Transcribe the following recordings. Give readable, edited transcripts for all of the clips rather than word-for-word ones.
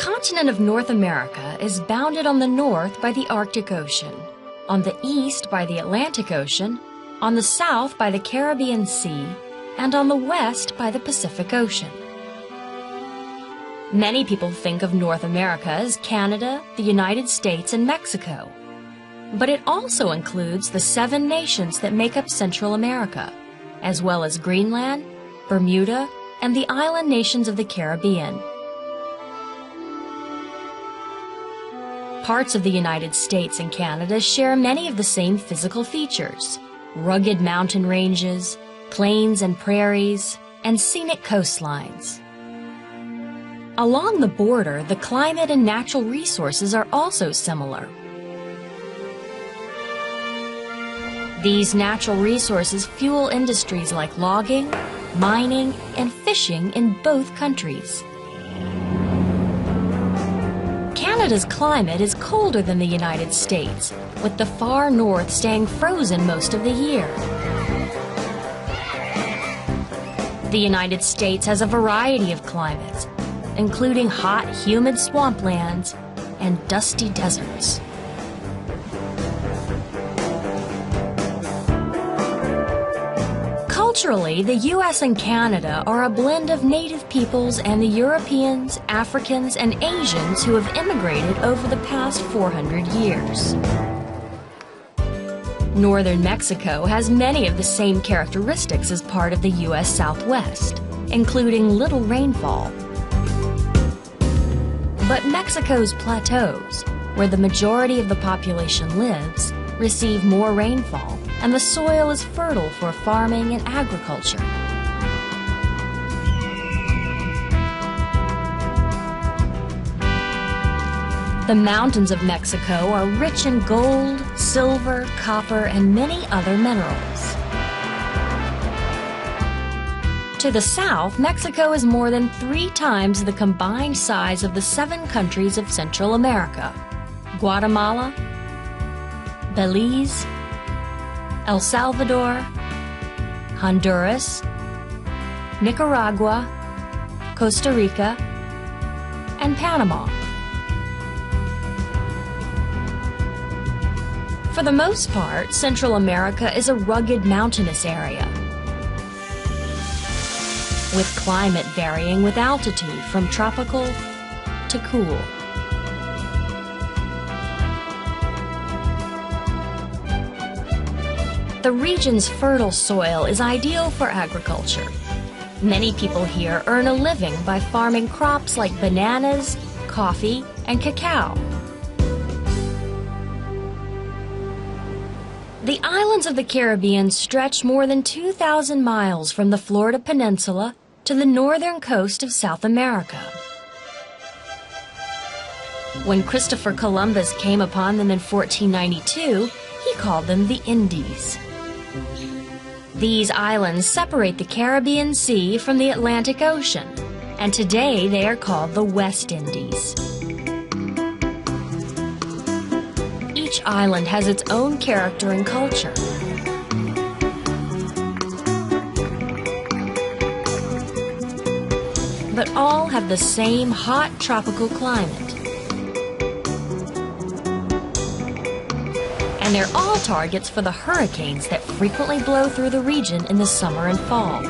continent of North America is bounded on the north by the Arctic Ocean, on the east by the Atlantic Ocean, on the south by the Caribbean Sea, and on the west by the Pacific Ocean. Many people think of North America as Canada, the United States, and Mexico. But it also includes the 7 nations that make up Central America, as well as Greenland, Bermuda, and the island nations of the Caribbean. Parts of the United States and Canada share many of the same physical features: rugged mountain ranges, plains and prairies, and scenic coastlines. Along the border, the climate and natural resources are also similar. These natural resources fuel industries like logging, mining, and fishing in both countries. Canada's climate is colder than the United States, with the far north staying frozen most of the year. The United States has a variety of climates, including hot, humid swamplands and dusty deserts. Culturally, the U.S. and Canada are a blend of native peoples and the Europeans, Africans, and Asians who have immigrated over the past 400 years. Northern Mexico has many of the same characteristics as part of the U.S. Southwest, including little rainfall. But Mexico's plateaus, where the majority of the population lives, receive more rainfall, and the soil is fertile for farming and agriculture. The mountains of Mexico are rich in gold, silver, copper, and many other minerals. To the south, Mexico is more than 3 times the combined size of the 7 countries of Central America: Guatemala, Belize, El Salvador, Honduras, Nicaragua, Costa Rica, and Panama. For the most part, Central America is a rugged mountainous area, with climate varying with altitude from tropical to cool. The region's fertile soil is ideal for agriculture. Many people here earn a living by farming crops like bananas, coffee, and cacao. The islands of the Caribbean stretch more than 2,000 miles from the Florida Peninsula to the northern coast of South America. When Christopher Columbus came upon them in 1492, he called them the Indies. These islands separate the Caribbean Sea from the Atlantic Ocean, and today they are called the West Indies. Each island has its own character and culture. But all have the same hot tropical climate. And they're all targets for the hurricanes that frequently blow through the region in the summer and fall.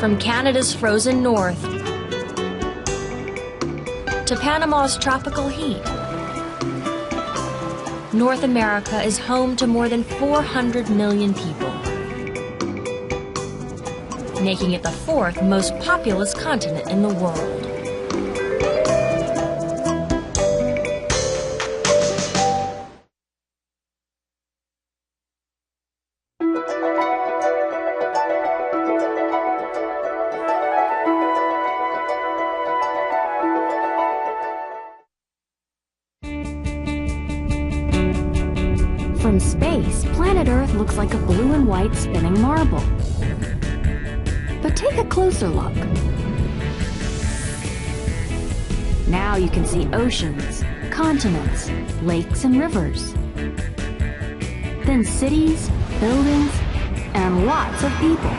From Canada's frozen north to Panama's tropical heat, North America is home to more than 400 million people, making it the 4th most populous continent in the world. From space, planet Earth looks like a blue and white spinning marble. But take a closer look. Now you can see oceans, continents, lakes, and rivers. Then cities, buildings, and lots of people.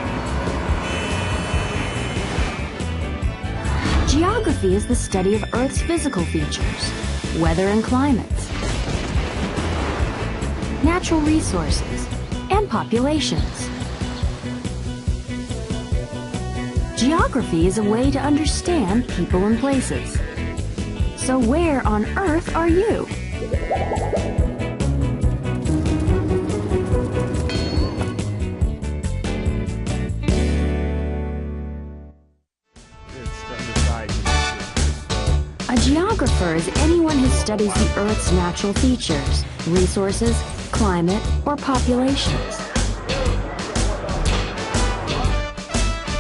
Geography is the study of Earth's physical features, weather and climates, natural resources, and populations. Geography is a way to understand people and places. So where on Earth are you? A geographer is anyone who studies the Earth's natural features, resources, climate, or populations.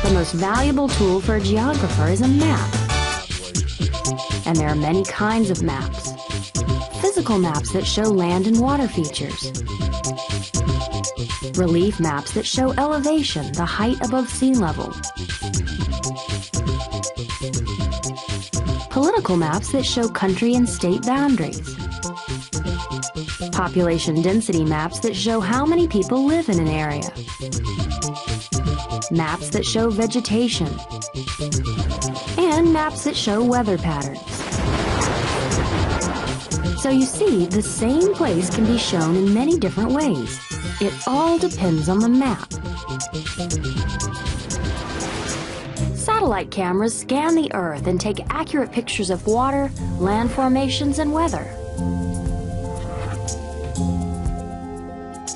The most valuable tool for a geographer is a map. And there are many kinds of maps. Physical maps that show land and water features. Relief maps that show elevation, the height above sea level. Political maps that show country and state boundaries. Population density maps that show how many people live in an area. Maps that show vegetation. And maps that show weather patterns. So you see, the same place can be shown in many different ways. It all depends on the map. Satellite cameras scan the Earth and take accurate pictures of water, land formations, and weather.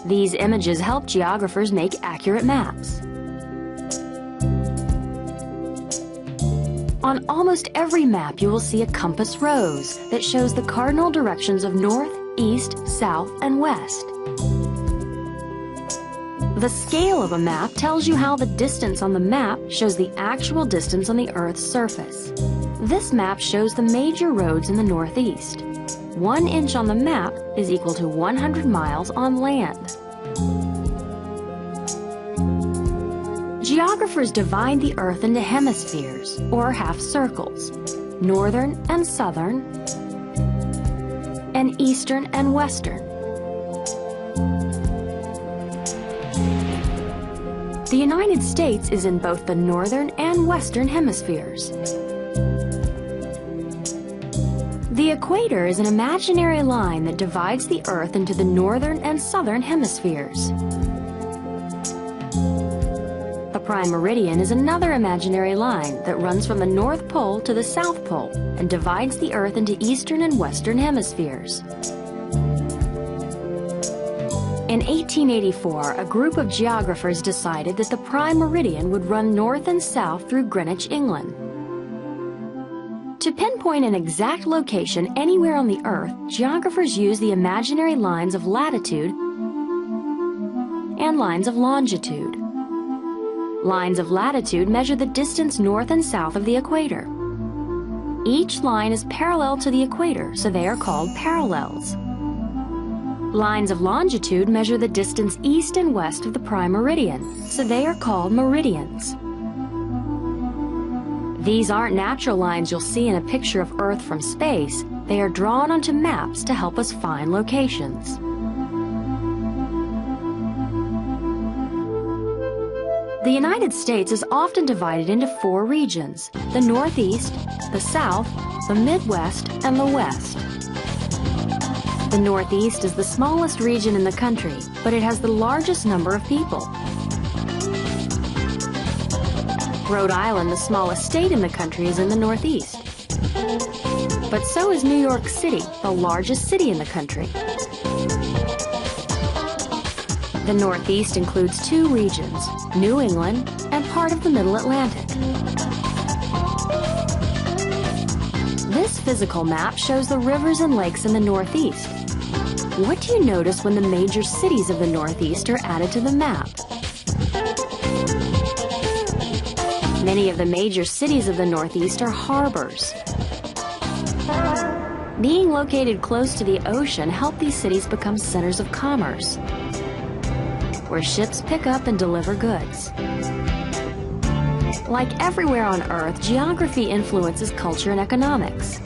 These images help geographers make accurate maps. On almost every map, you will see a compass rose that shows the cardinal directions of north, east, south, and west. The scale of a map tells you how the distance on the map shows the actual distance on the Earth's surface. This map shows the major roads in the Northeast. 1 inch on the map is equal to 100 miles on land. Geographers divide the Earth into hemispheres, or half circles, northern and southern, and eastern and western. The United States is in both the northern and western hemispheres. The equator is an imaginary line that divides the Earth into the northern and southern hemispheres. The prime meridian is another imaginary line that runs from the North Pole to the South Pole and divides the Earth into eastern and western hemispheres. In 1884, a group of geographers decided that the prime meridian would run north and south through Greenwich, England. To pinpoint an exact location anywhere on the Earth, geographers use the imaginary lines of latitude and lines of longitude. Lines of latitude measure the distance north and south of the equator. Each line is parallel to the equator, so they are called parallels. Lines of longitude measure the distance east and west of the prime meridian, so they are called meridians. These aren't natural lines you'll see in a picture of Earth from space. They are drawn onto maps to help us find locations. The United States is often divided into 4 regions: the Northeast, the South, the Midwest, and the West. The Northeast is the smallest region in the country, but it has the largest number of people. Rhode Island, the smallest state in the country, is in the Northeast. But so is New York City, the largest city in the country. The Northeast includes 2 regions, New England and part of the Middle Atlantic. This physical map shows the rivers and lakes in the Northeast. What do you notice when the major cities of the Northeast are added to the map? Many of the major cities of the Northeast are harbors. Being located close to the ocean help these cities become centers of commerce, where ships pick up and deliver goods. Like everywhere on Earth, geography influences culture and economics.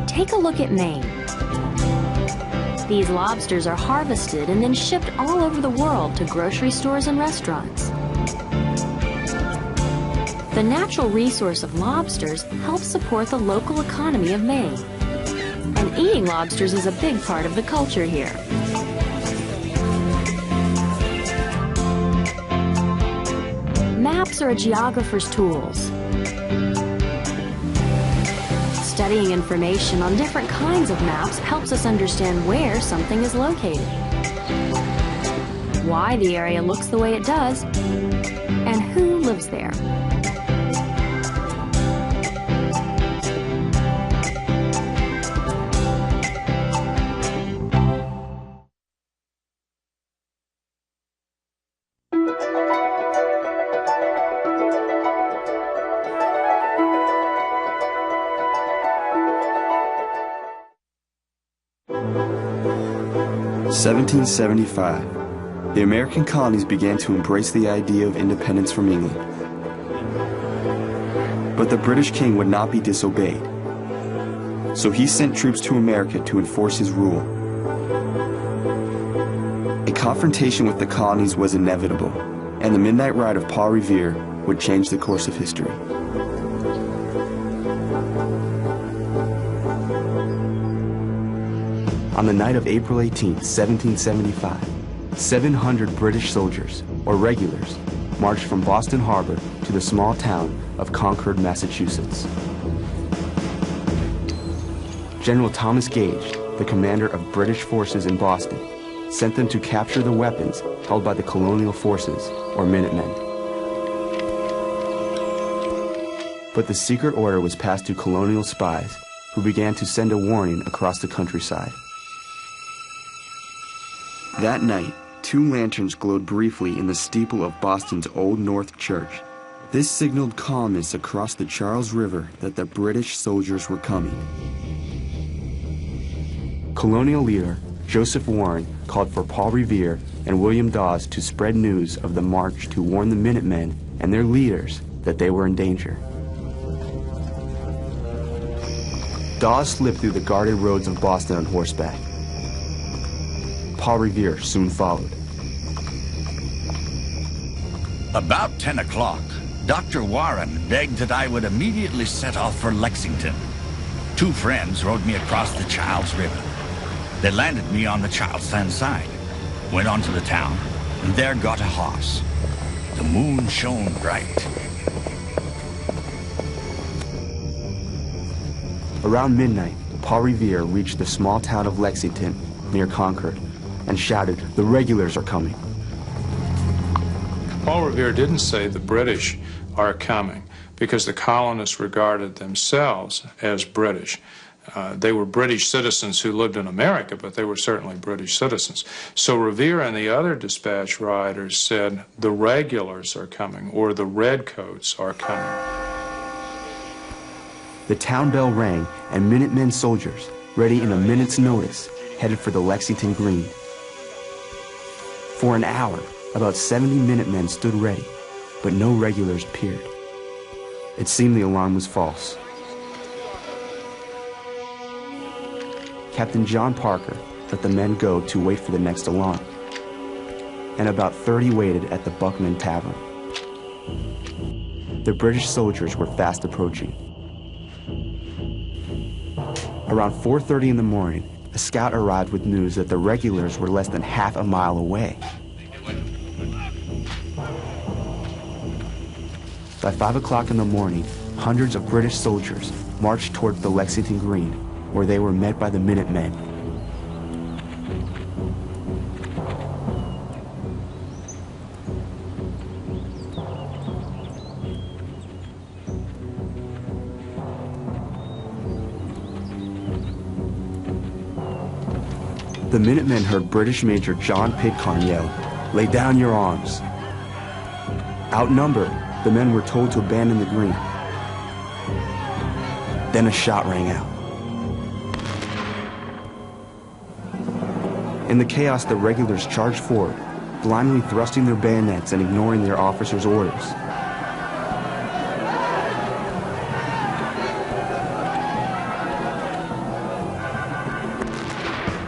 Take a look at Maine. These lobsters are harvested and then shipped all over the world to grocery stores and restaurants. The natural resource of lobsters helps support the local economy of Maine. And eating lobsters is a big part of the culture here. Maps are a geographer's tools. Studying information on different kinds of maps helps us understand where something is located, why the area looks the way it does, and who lives there. (1775). The American colonies began to embrace the idea of independence from England. But the British king would not be disobeyed. So he sent troops to America to enforce his rule. A confrontation with the colonies was inevitable, and the midnight ride of Paul Revere would change the course of history. On the night of April 18, 1775, 700 British soldiers, or regulars, marched from Boston Harbor to the small town of Concord, Massachusetts. General Thomas Gage, the commander of British forces in Boston, sent them to capture the weapons held by the colonial forces, or Minutemen. But the secret order was passed to colonial spies, who began to send a warning across the countryside. That night, 2 lanterns glowed briefly in the steeple of Boston's Old North Church. This signaled colonists across the Charles River that the British soldiers were coming. Colonial leader Joseph Warren called for Paul Revere and William Dawes to spread news of the march to warn the Minutemen and their leaders that they were in danger. Dawes slipped through the guarded roads of Boston on horseback. Paul Revere soon followed. About 10 o'clock, Dr. Warren begged that I would immediately set off for Lexington. 2 friends rowed me across the Charles River. They landed me on the Charlestown side, went on to the town, and there got a horse. The moon shone bright. Around midnight, Paul Revere reached the small town of Lexington, near Concord, and shouted, "The regulars are coming." Paul Revere didn't say the British are coming because the colonists regarded themselves as British. They were British citizens who lived in America, but they were certainly British citizens. So Revere and the other dispatch riders said, "The regulars are coming," or "The redcoats are coming." The town bell rang, and Minutemen soldiers, ready in a minute's notice, headed for the Lexington Green. For an hour, about 70 Minutemen stood ready, but no regulars appeared. It seemed the alarm was false. Captain John Parker let the men go to wait for the next alarm, and about 30 waited at the Buckman Tavern. The British soldiers were fast approaching. Around 4:30 in the morning, a scout arrived with news that the regulars were less than half a mile away. By 5 o'clock in the morning, hundreds of British soldiers marched towards the Lexington Green, where they were met by the Minutemen. The Minutemen heard British Major John Pitcairn yell, "Lay down your arms." Outnumbered, the men were told to abandon the green. Then a shot rang out. In the chaos, the regulars charged forward, blindly thrusting their bayonets and ignoring their officers' orders.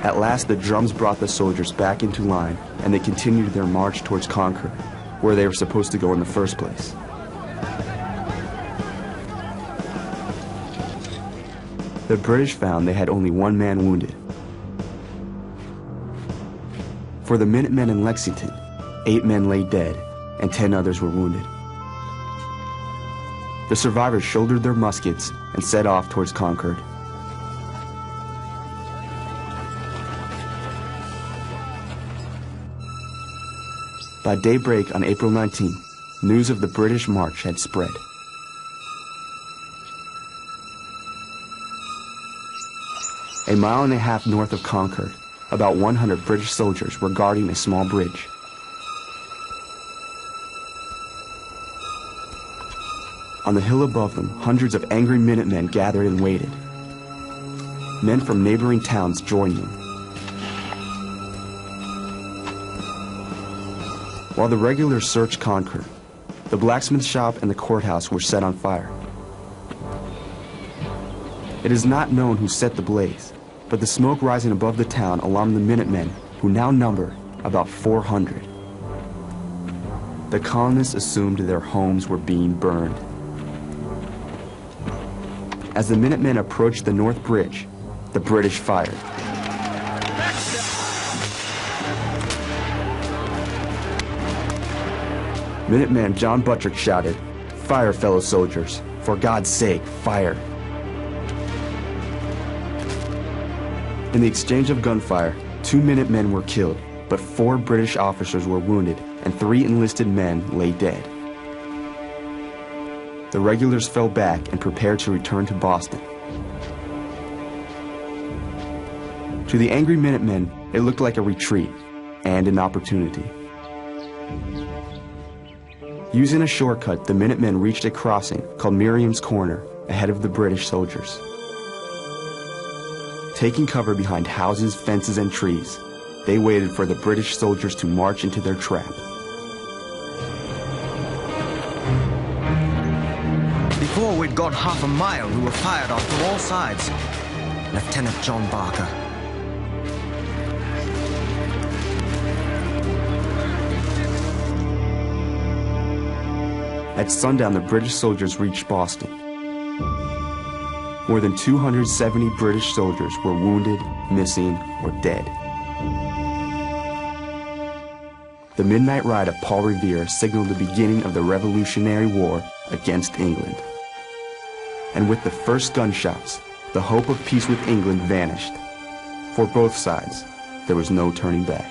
At last, the drums brought the soldiers back into line, and they continued their march towards Concord, where they were supposed to go in the first place. The British found they had only one man wounded. For the Minutemen in Lexington, 8 men lay dead and 10 others were wounded. The survivors shouldered their muskets and set off towards Concord. By daybreak on April 19th, news of the British march had spread. A mile and a half north of Concord, about 100 British soldiers were guarding a small bridge. On the hill above them, hundreds of angry Minutemen gathered and waited. Men from neighboring towns joined them. While the regulars searched Concord, the blacksmith shop and the courthouse were set on fire. It is not known who set the blaze, but the smoke rising above the town alarmed the Minutemen, who now number about 400. The colonists assumed their homes were being burned. As the Minutemen approached the North Bridge, the British fired. Minuteman John Buttrick shouted, "Fire, fellow soldiers! For God's sake, fire!" In the exchange of gunfire, 2 Minutemen were killed, but 4 British officers were wounded and 3 enlisted men lay dead. The regulars fell back and prepared to return to Boston. To the angry Minutemen, it looked like a retreat and an opportunity. Using a shortcut, the Minutemen reached a crossing called Miriam's Corner ahead of the British soldiers. Taking cover behind houses, fences, and trees, they waited for the British soldiers to march into their trap. Before we'd gone half a mile, we were fired on from all sides. Lieutenant John Barker. At sundown, the British soldiers reached Boston. More than 270 British soldiers were wounded, missing, or dead. The midnight ride of Paul Revere signaled the beginning of the Revolutionary War against England. And with the first gunshots, the hope of peace with England vanished. For both sides, there was no turning back.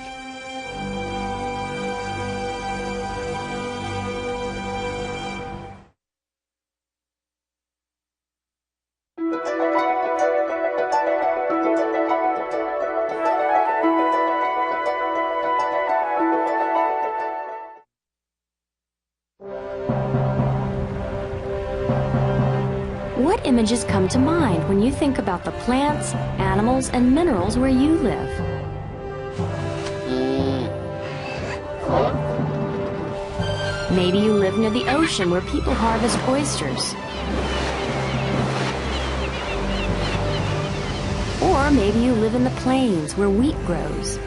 What images come to mind when you think about the plants, animals, and minerals where you live? Maybe you live near the ocean where people harvest oysters. Or maybe you live in the plains where wheat grows.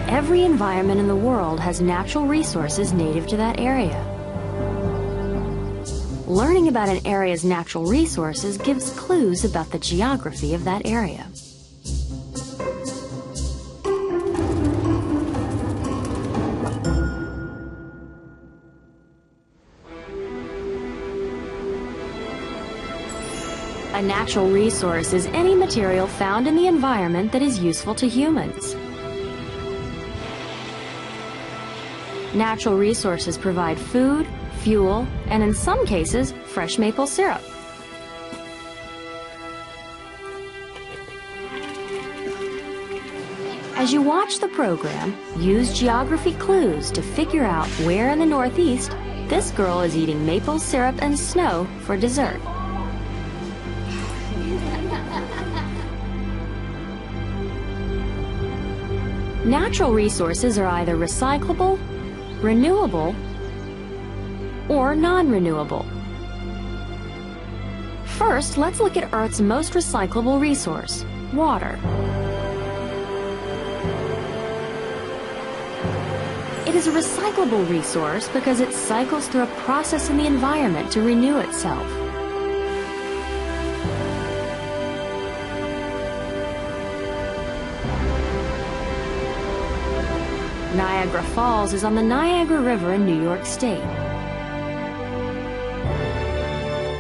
Every environment in the world has natural resources native to that area. Learning about an area's natural resources gives clues about the geography of that area. A natural resource is any material found in the environment that is useful to humans. Natural resources provide food, fuel, and in some cases, fresh maple syrup. As you watch the program, use geography clues to figure out where in the Northeast this girl is eating maple syrup and snow for dessert. Natural resources are either recyclable, renewable, or non-renewable. First, let's look at Earth's most recyclable resource, water. It is a recyclable resource because it cycles through a process in the environment to renew itself. Niagara Falls is on the Niagara River in New York State.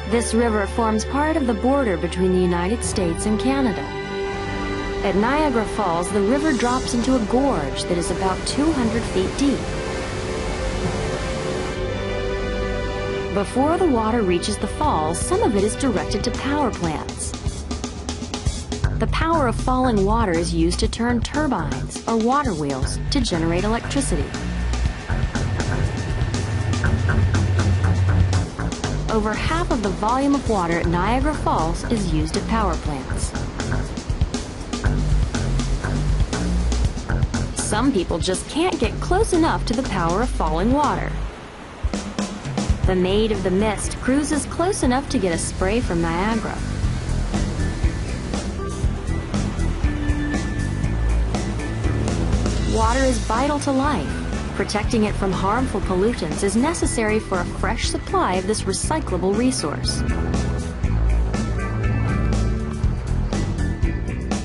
This river forms part of the border between the United States and Canada. At Niagara Falls, the river drops into a gorge that is about 200 feet deep. Before the water reaches the falls, some of it is directed to power plants. The power of falling water is used to turn turbines, or water wheels, to generate electricity. Over half of the volume of water at Niagara Falls is used at power plants. Some people just can't get close enough to the power of falling water. The Maid of the Mist cruises close enough to get a spray from Niagara. Water is vital to life. Protecting it from harmful pollutants is necessary for a fresh supply of this recyclable resource.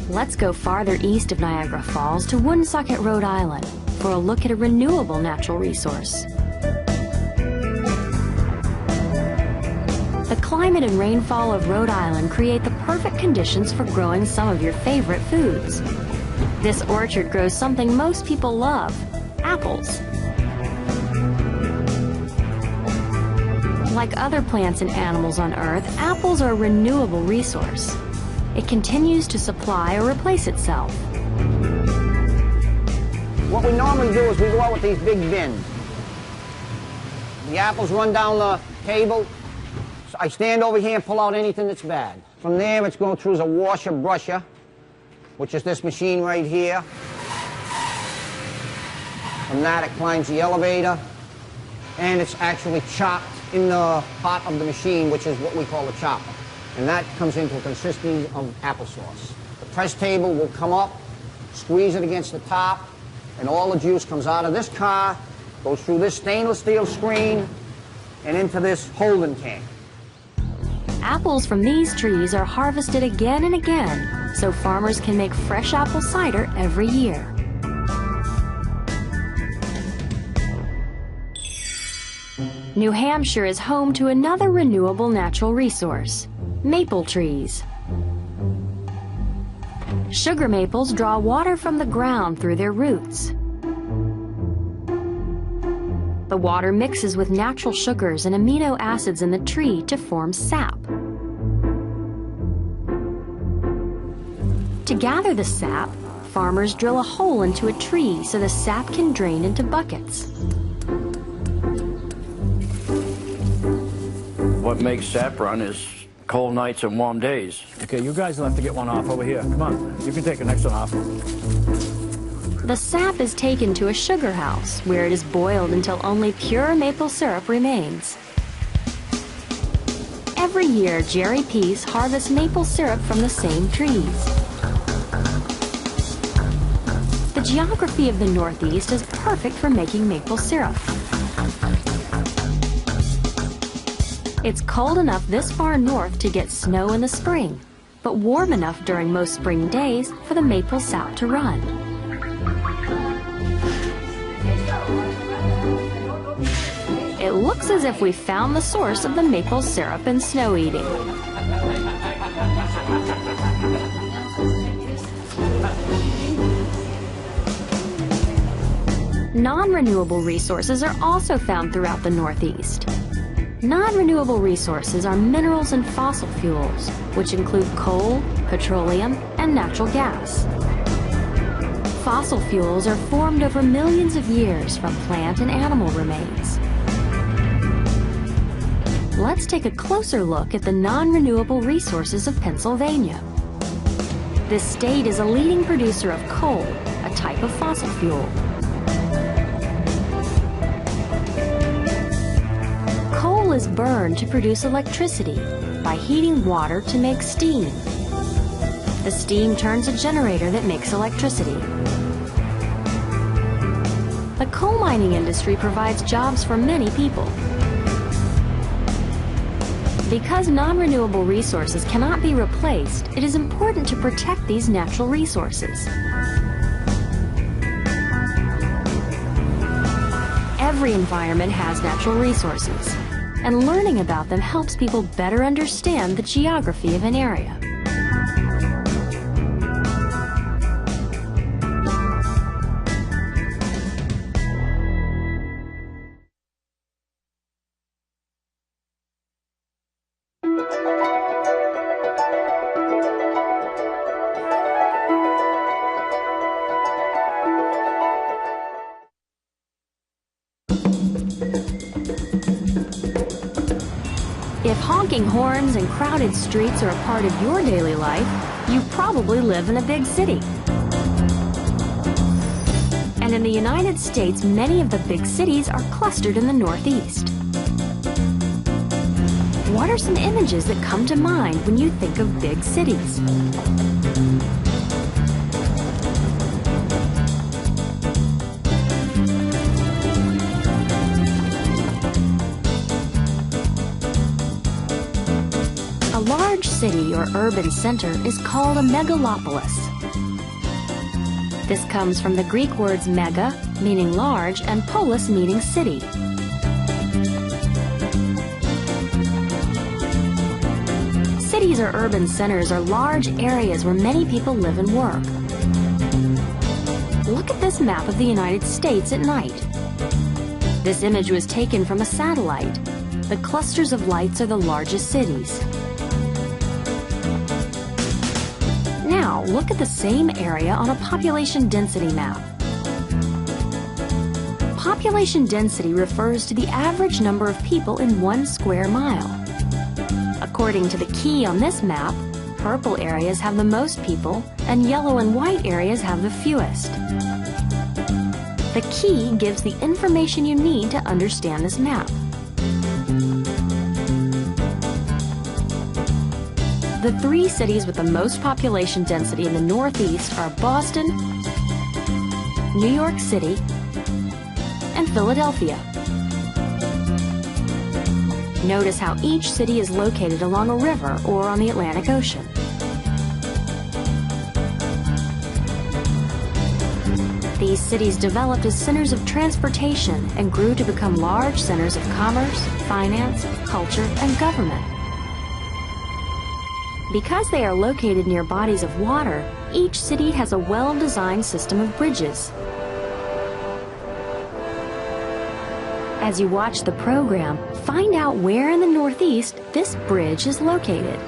Let's go farther east of Niagara Falls to Woonsocket, Rhode Island, for a look at a renewable natural resource. The climate and rainfall of Rhode Island create the perfect conditions for growing some of your favorite foods. This orchard grows something most people love: apples. Like other plants and animals on Earth, apples are a renewable resource. It continues to supply or replace itself. What we normally do is we go out with these big bins. The apples run down the table. So I stand over here and pull out anything that's bad. From there, it's going through a washer-brusher, which is this machine right here. From that, it climbs the elevator, and it's actually chopped in the pot of the machine, which is what we call a chopper. And that comes into a consistency of applesauce. The press table will come up, squeeze it against the top, and all the juice comes out of this car, goes through this stainless steel screen, and into this holding tank. Apples from these trees are harvested again and again, so farmers can make fresh apple cider every year. New Hampshire is home to another renewable natural resource: maple trees. Sugar maples draw water from the ground through their roots. The water mixes with natural sugars and amino acids in the tree to form sap. To gather the sap, farmers drill a hole into a tree so the sap can drain into buckets. What makes sap run is cold nights and warm days. Okay, you guys will have to get one off over here. Come on, you can take the next one off. The sap is taken to a sugar house, where it is boiled until only pure maple syrup remains. Every year, Jerry Pease harvests maple syrup from the same trees. The geography of the Northeast is perfect for making maple syrup. It's cold enough this far north to get snow in the spring, but warm enough during most spring days for the maple sap to run. It looks as if we found the source of the maple syrup and snow eating. Non-renewable resources are also found throughout the Northeast. Non-renewable resources are minerals and fossil fuels, which include coal, petroleum, and natural gas. Fossil fuels are formed over millions of years from plant and animal remains. Let's take a closer look at the non-renewable resources of Pennsylvania. This state is a leading producer of coal, a type of fossil fuel. Coal is burned to produce electricity by heating water to make steam. The steam turns a generator that makes electricity. The coal mining industry provides jobs for many people. Because non-renewable resources cannot be replaced, it is important to protect these natural resources. every environment has natural resources, and learning about them helps people better understand the geography of an area. If honking horns and crowded streets are a part of your daily life, you probably live in a big city. And in the United States, many of the big cities are clustered in the Northeast. What are some images that come to mind when you think of big cities? A large city or urban center is called a megalopolis. This comes from the Greek words mega, meaning large, and polis, meaning city. Cities or urban centers are large areas where many people live and work. Look at this map of the United States at night. This image was taken from a satellite. The clusters of lights are the largest cities. Now, look at the same area on a population density map. Population density refers to the average number of people in 1 square mile. According to the key on this map, purple areas have the most people and yellow and white areas have the fewest. The key gives the information you need to understand this map. The 3 cities with the most population density in the Northeast are Boston, New York City, and Philadelphia. Notice how each city is located along a river or on the Atlantic Ocean. These cities developed as centers of transportation and grew to become large centers of commerce, finance, culture, and government. Because they are located near bodies of water, each city has a well-designed system of bridges. As you watch the program, find out where in the Northeast this bridge is located.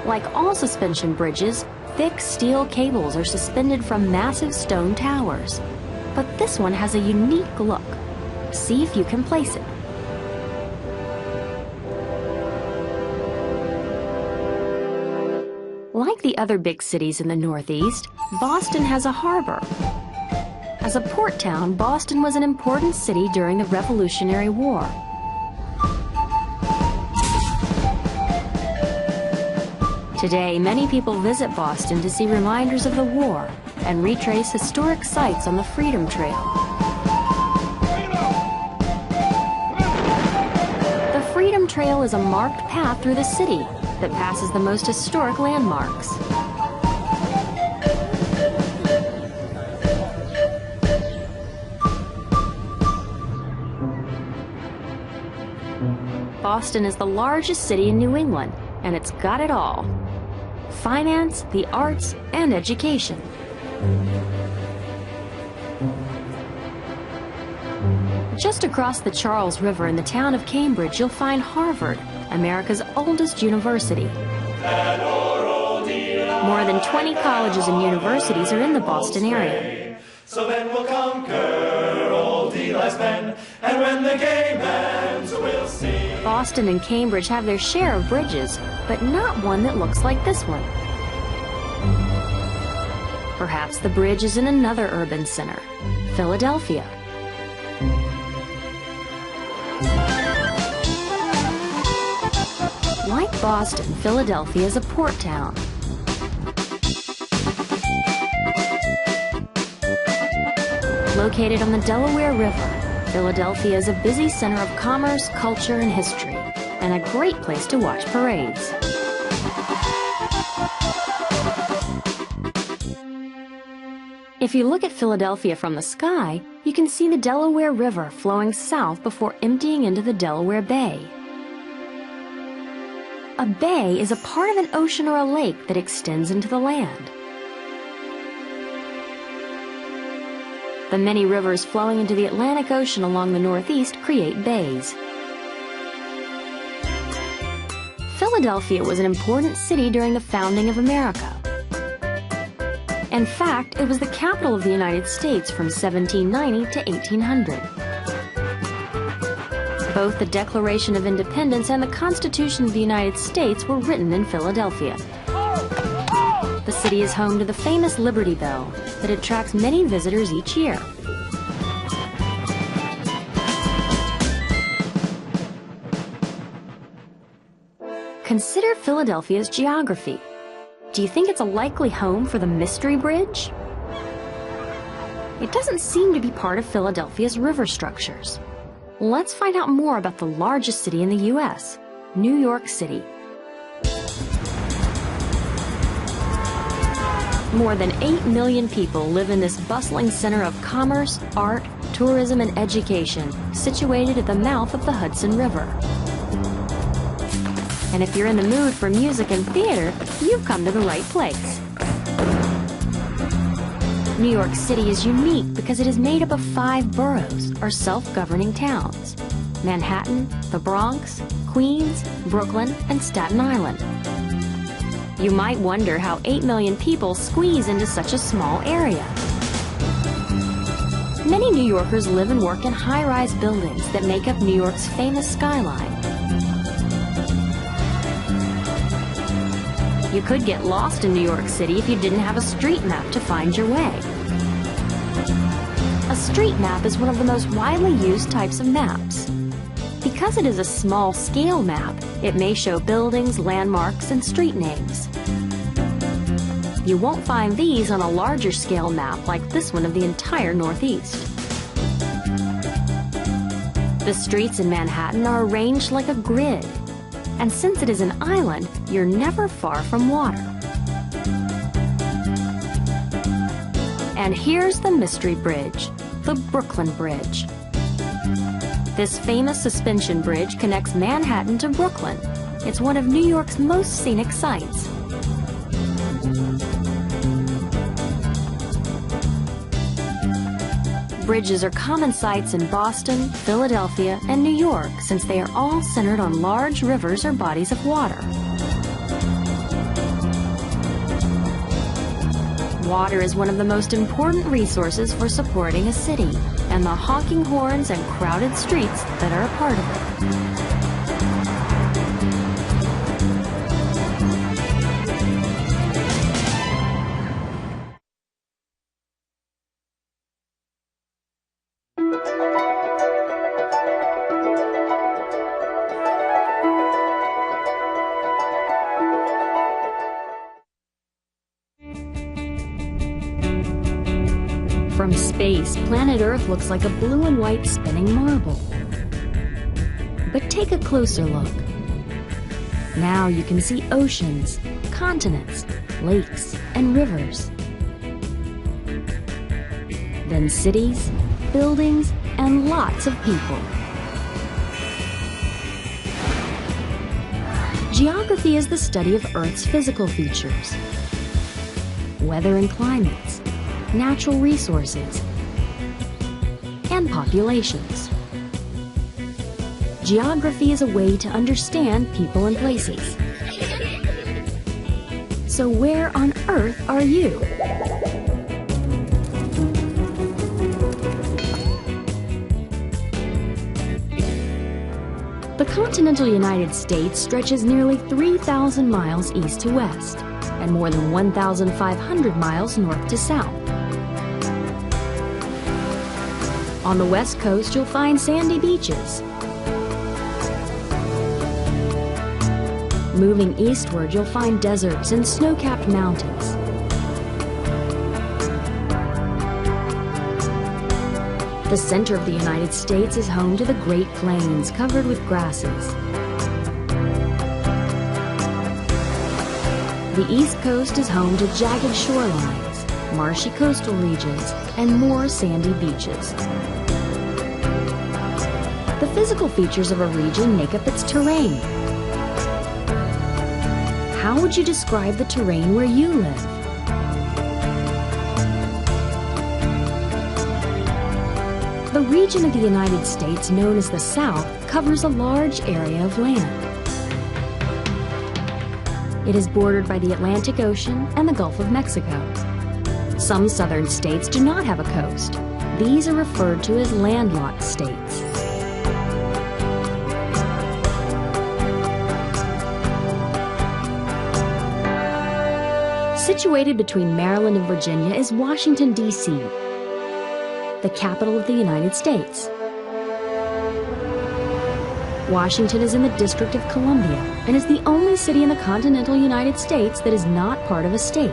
Like all suspension bridges, thick steel cables are suspended from massive stone towers. But this one has a unique look. See if you can place it. Like the other big cities in the Northeast, Boston has a harbor. As a port town, Boston was an important city during the Revolutionary War. Today, many people visit Boston to see reminders of the war and retrace historic sites on the Freedom Trail. The Freedom Trail is a marked path through the city that passes the most historic landmarks. Boston is the largest city in New England, and it's got it all: finance, the arts, and education. Just across the Charles River in the town of Cambridge, you'll find Harvard, America's oldest university. More than 20 colleges and universities are in the Boston area. So then we'll conquer old Eli's men, and when the game ends, we'll see. Boston and Cambridge have their share of bridges, but not one that looks like this one. Perhaps the bridge is in another urban center, Philadelphia. Like Boston, Philadelphia is a port town. Located on the Delaware River, Philadelphia is a busy center of commerce, culture, and history, and a great place to watch parades. If you look at Philadelphia from the sky, you can see the Delaware River flowing south before emptying into the Delaware Bay. A bay is a part of an ocean or a lake that extends into the land. The many rivers flowing into the Atlantic Ocean along the northeast create bays. Philadelphia was an important city during the founding of America. In fact, it was the capital of the United States from 1790 to 1800. Both the Declaration of Independence and the Constitution of the United States were written in Philadelphia. The city is home to the famous Liberty Bell that attracts many visitors each year. Consider Philadelphia's geography. Do you think it's a likely home for the Mystery Bridge? It doesn't seem to be part of Philadelphia's river structures. Let's find out more about the largest city in the U.S., New York City. More than 8 million people live in this bustling center of commerce, art, tourism, and education, situated at the mouth of the Hudson River. And if you're in the mood for music and theater, you've come to the right place. New York City is unique because it is made up of 5 boroughs, or self-governing towns: Manhattan, the Bronx, Queens, Brooklyn, and Staten Island. You might wonder how 8 million people squeeze into such a small area. Many New Yorkers live and work in high-rise buildings that make up New York's famous skyline. You could get lost in New York City if you didn't have a street map to find your way. A street map is one of the most widely used types of maps. Because it is a small-scale map, it may show buildings, landmarks, and street names. You won't find these on a larger-scale map like this one of the entire Northeast. The streets in Manhattan are arranged like a grid. And since it is an island, you're never far from water. And here's the Mystery Bridge, the Brooklyn Bridge. This famous suspension bridge connects Manhattan to Brooklyn. It's one of New York's most scenic sights. Bridges are common sights in Boston, Philadelphia, and New York, since they are all centered on large rivers or bodies of water. Water is one of the most important resources for supporting a city, and the honking horns and crowded streets that are a part of it. From space, planet Earth looks like a blue and white spinning marble. But take a closer look. Now you can see oceans, continents, lakes, and rivers. Then cities, buildings, and lots of people. Geography is the study of Earth's physical features, weather and climates, natural resources, and populations. Geography is a way to understand people and places. So where on earth are you? The continental United States stretches nearly 3,000 miles east to west, and more than 1,500 miles north to south. On the west coast, you'll find sandy beaches. Moving eastward, you'll find deserts and snow-capped mountains. The center of the United States is home to the Great Plains, covered with grasses. The East Coast is home to jagged shorelines, marshy coastal regions, and more sandy beaches. The physical features of a region make up its terrain. How would you describe the terrain where you live? The region of the United States known as the South covers a large area of land. It is bordered by the Atlantic Ocean and the Gulf of Mexico. Some southern states do not have a coast. These are referred to as landlocked states. Situated between Maryland and Virginia is Washington, D.C., the capital of the United States. Washington is in the District of Columbia and is the only city in the continental United States that is not part of a state.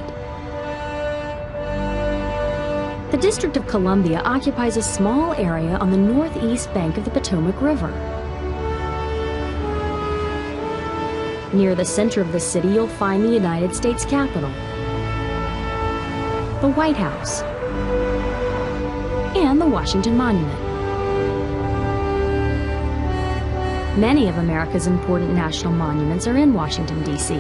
The District of Columbia occupies a small area on the northeast bank of the Potomac River. Near the center of the city, you'll find the United States Capitol, the White House, and the Washington Monument. Many of America's important national monuments are in Washington, D.C.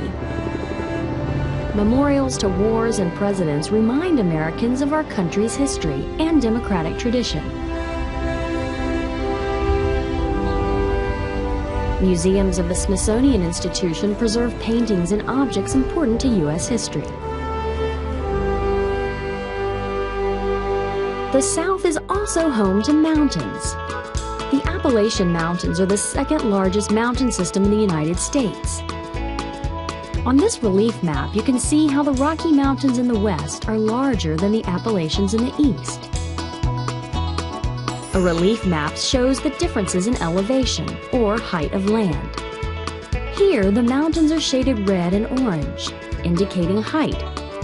Memorials to wars and presidents remind Americans of our country's history and democratic tradition. Museums of the Smithsonian Institution preserve paintings and objects important to U.S. history. The South is also home to mountains. The Appalachian Mountains are the second largest mountain system in the United States. On this relief map, you can see how the Rocky Mountains in the west are larger than the Appalachians in the east. A relief map shows the differences in elevation, or height of land. Here, the mountains are shaded red and orange, indicating height,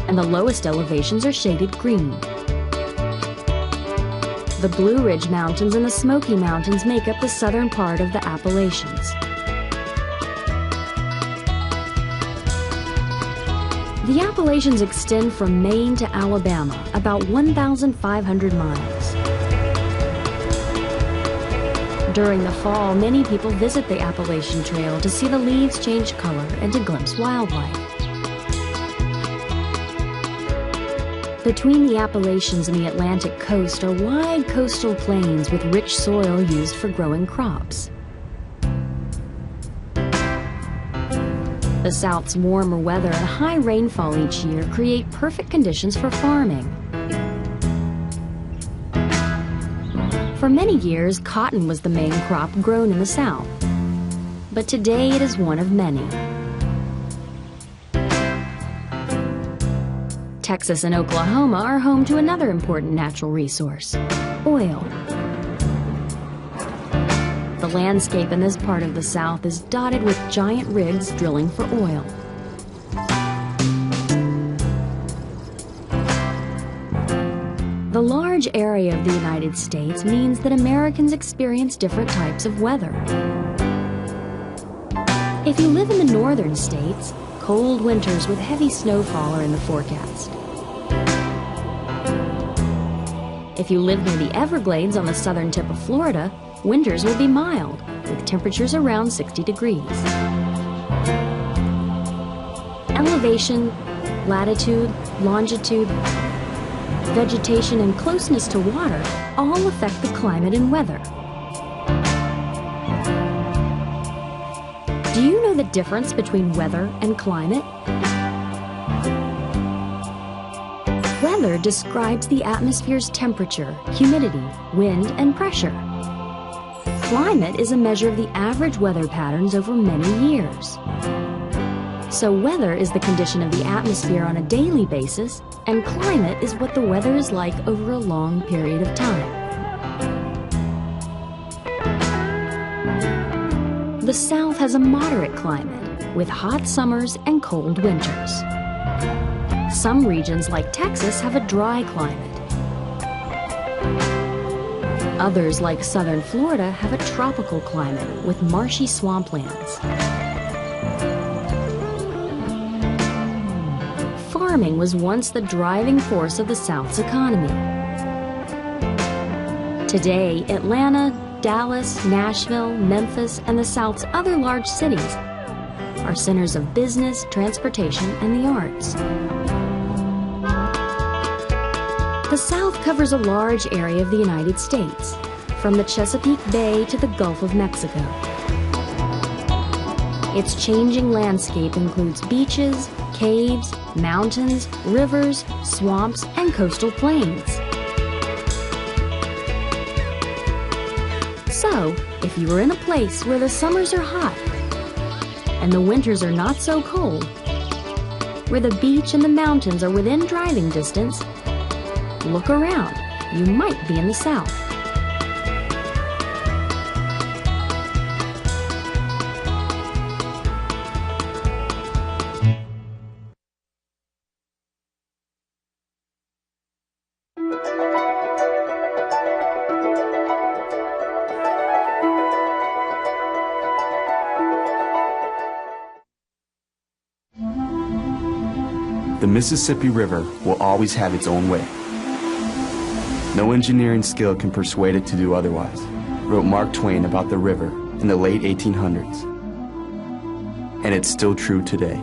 and the lowest elevations are shaded green. The Blue Ridge Mountains and the Smoky Mountains make up the southern part of the Appalachians. The Appalachians extend from Maine to Alabama, about 1,500 miles. During the fall, many people visit the Appalachian Trail to see the leaves change color and to glimpse wildlife. Between the Appalachians and the Atlantic coast are wide coastal plains with rich soil used for growing crops. The South's warmer weather and high rainfall each year create perfect conditions for farming. For many years, cotton was the main crop grown in the South, but today it is one of many. Texas and Oklahoma are home to another important natural resource, oil. The landscape in this part of the South is dotted with giant rigs drilling for oil. The large area of the United States means that Americans experience different types of weather. If you live in the northern states, cold winters with heavy snowfall are in the forecast. If you live near the Everglades on the southern tip of Florida, winters will be mild, with temperatures around 60 degrees. Elevation, latitude, longitude, vegetation, and closeness to water all affect the climate and weather. Do you know the difference between weather and climate? Weather describes the atmosphere's temperature, humidity, wind, and pressure. Climate is a measure of the average weather patterns over many years. So weather is the condition of the atmosphere on a daily basis, and climate is what the weather is like over a long period of time. The South has a moderate climate, with hot summers and cold winters. Some regions, like Texas, have a dry climate. Others, like southern Florida, have a tropical climate with marshy swamplands. farming was once the driving force of the South's economy. Today, Atlanta, Dallas, Nashville, Memphis, and the South's other large cities are centers of business, transportation, and the arts. The South covers a large area of the United States, from the Chesapeake Bay to the Gulf of Mexico. Its changing landscape includes beaches, caves, mountains, rivers, swamps, and coastal plains. So, if you are in a place where the summers are hot and the winters are not so cold, where the beach and the mountains are within driving distance, look around. You might be in the South. The Mississippi River will always have its own way. No engineering skill can persuade it to do otherwise, wrote Mark Twain about the river in the late 1800s. And it's still true today.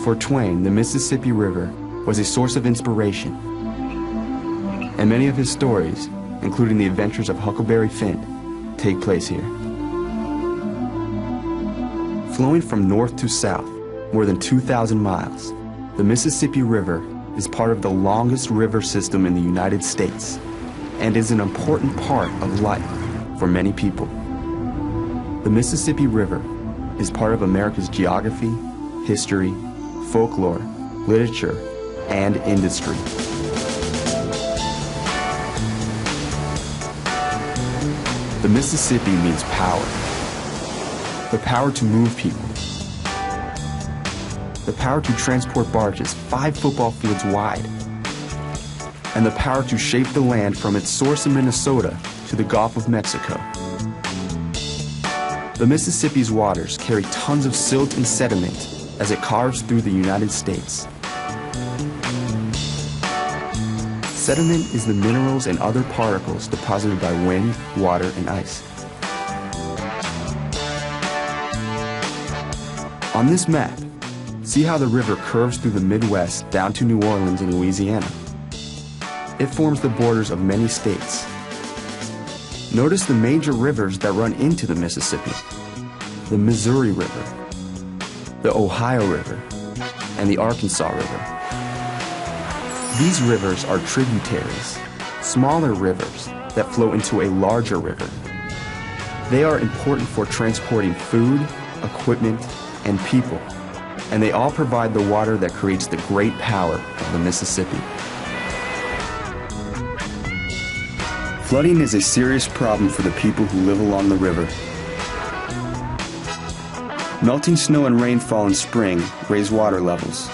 For Twain, the Mississippi River was a source of inspiration. And many of his stories, including the adventures of Huckleberry Finn, take place here. Flowing from north to south, more than 2,000 miles, the Mississippi River is part of the longest river system in the United States and is an important part of life for many people. The Mississippi River is part of America's geography, history, folklore, literature, and industry. The Mississippi means power. The power to move people. The power to transport barges 5 football fields wide, and the power to shape the land from its source in Minnesota to the Gulf of Mexico. The Mississippi's waters carry tons of silt and sediment as it carves through the United States. Sediment is the minerals and other particles deposited by wind, water, and ice. On this map, see how the river curves through the Midwest down to New Orleans in Louisiana. It forms the borders of many states. Notice the major rivers that run into the Mississippi: the Missouri River, the Ohio River, and the Arkansas River. These rivers are tributaries, smaller rivers that flow into a larger river. They are important for transporting food, equipment, and people, and they all provide the water that creates the great power of the Mississippi. Flooding is a serious problem for the people who live along the river. Melting snow and rainfall in spring raise water levels.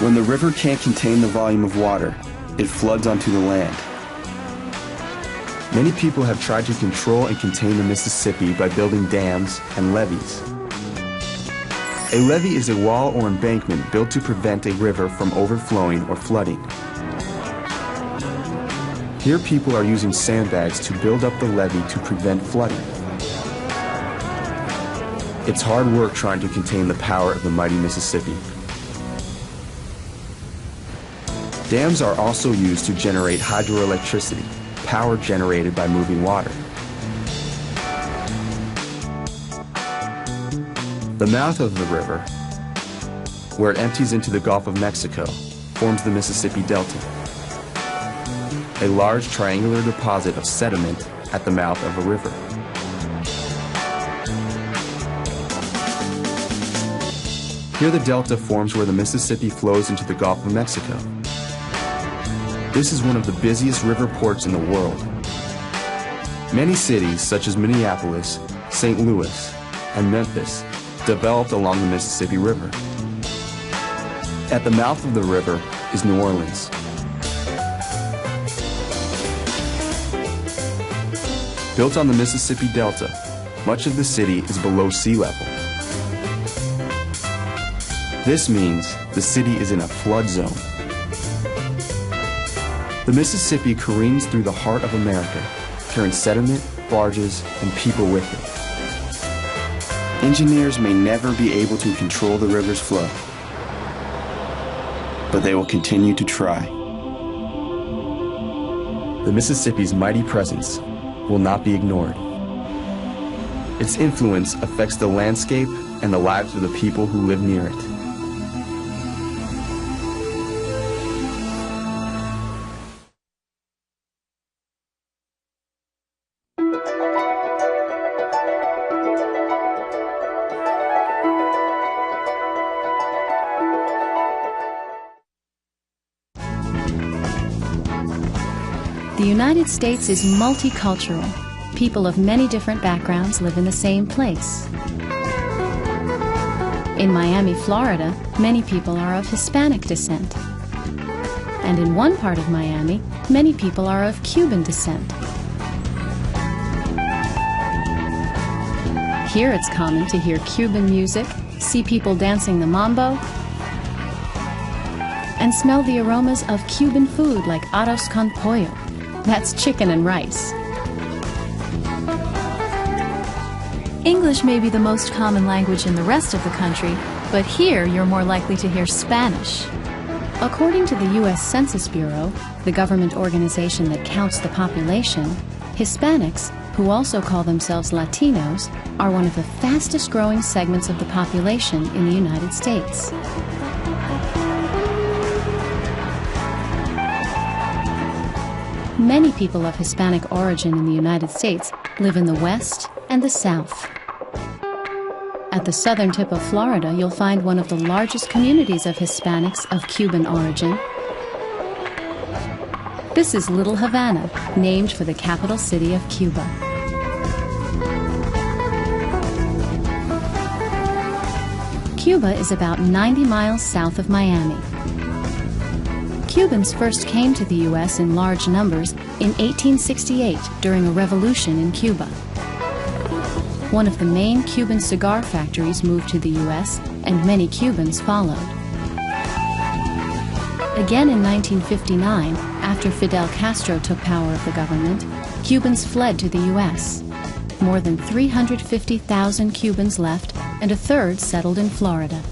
When the river can't contain the volume of water, it floods onto the land. Many people have tried to control and contain the Mississippi by building dams and levees. A levee is a wall or embankment built to prevent a river from overflowing or flooding. Here people are using sandbags to build up the levee to prevent flooding. It's hard work trying to contain the power of the mighty Mississippi. Dams are also used to generate hydroelectricity, power generated by moving water. The mouth of the river, where it empties into the Gulf of Mexico, forms the Mississippi Delta, a large triangular deposit of sediment at the mouth of a river. Here the delta forms where the Mississippi flows into the Gulf of Mexico. This is one of the busiest river ports in the world. Many cities, such as Minneapolis, St. Louis, and Memphis, developed along the Mississippi River. At the mouth of the river is New Orleans. Built on the Mississippi Delta, much of the city is below sea level. This means the city is in a flood zone. The Mississippi careens through the heart of America, carrying sediment, barges, and people with it. Engineers may never be able to control the river's flow, but they will continue to try. The Mississippi's mighty presence will not be ignored. Its influence affects the landscape and the lives of the people who live near it. The United States is multicultural. People of many different backgrounds live in the same place. In Miami, Florida, many people are of Hispanic descent. And in one part of Miami, many people are of Cuban descent. Here it's common to hear Cuban music, see people dancing the mambo, and smell the aromas of Cuban food like arroz con pollo. That's chicken and rice. English may be the most common language in the rest of the country, but here you're more likely to hear Spanish. According to the U.S. Census Bureau, the government organization that counts the population, Hispanics, who also call themselves Latinos, are one of the fastest growing segments of the population in the United States. Many people of Hispanic origin in the United States live in the West and the South. At the southern tip of Florida, you'll find one of the largest communities of Hispanics of Cuban origin. This is Little Havana, named for the capital city of Cuba. Cuba is about 90 miles south of Miami. Cubans first came to the U.S. in large numbers in 1868 during a revolution in Cuba. One of the main Cuban cigar factories moved to the U.S., and many Cubans followed. Again in 1959, after Fidel Castro took power of the government, Cubans fled to the U.S. More than 350,000 Cubans left, and a third settled in Florida.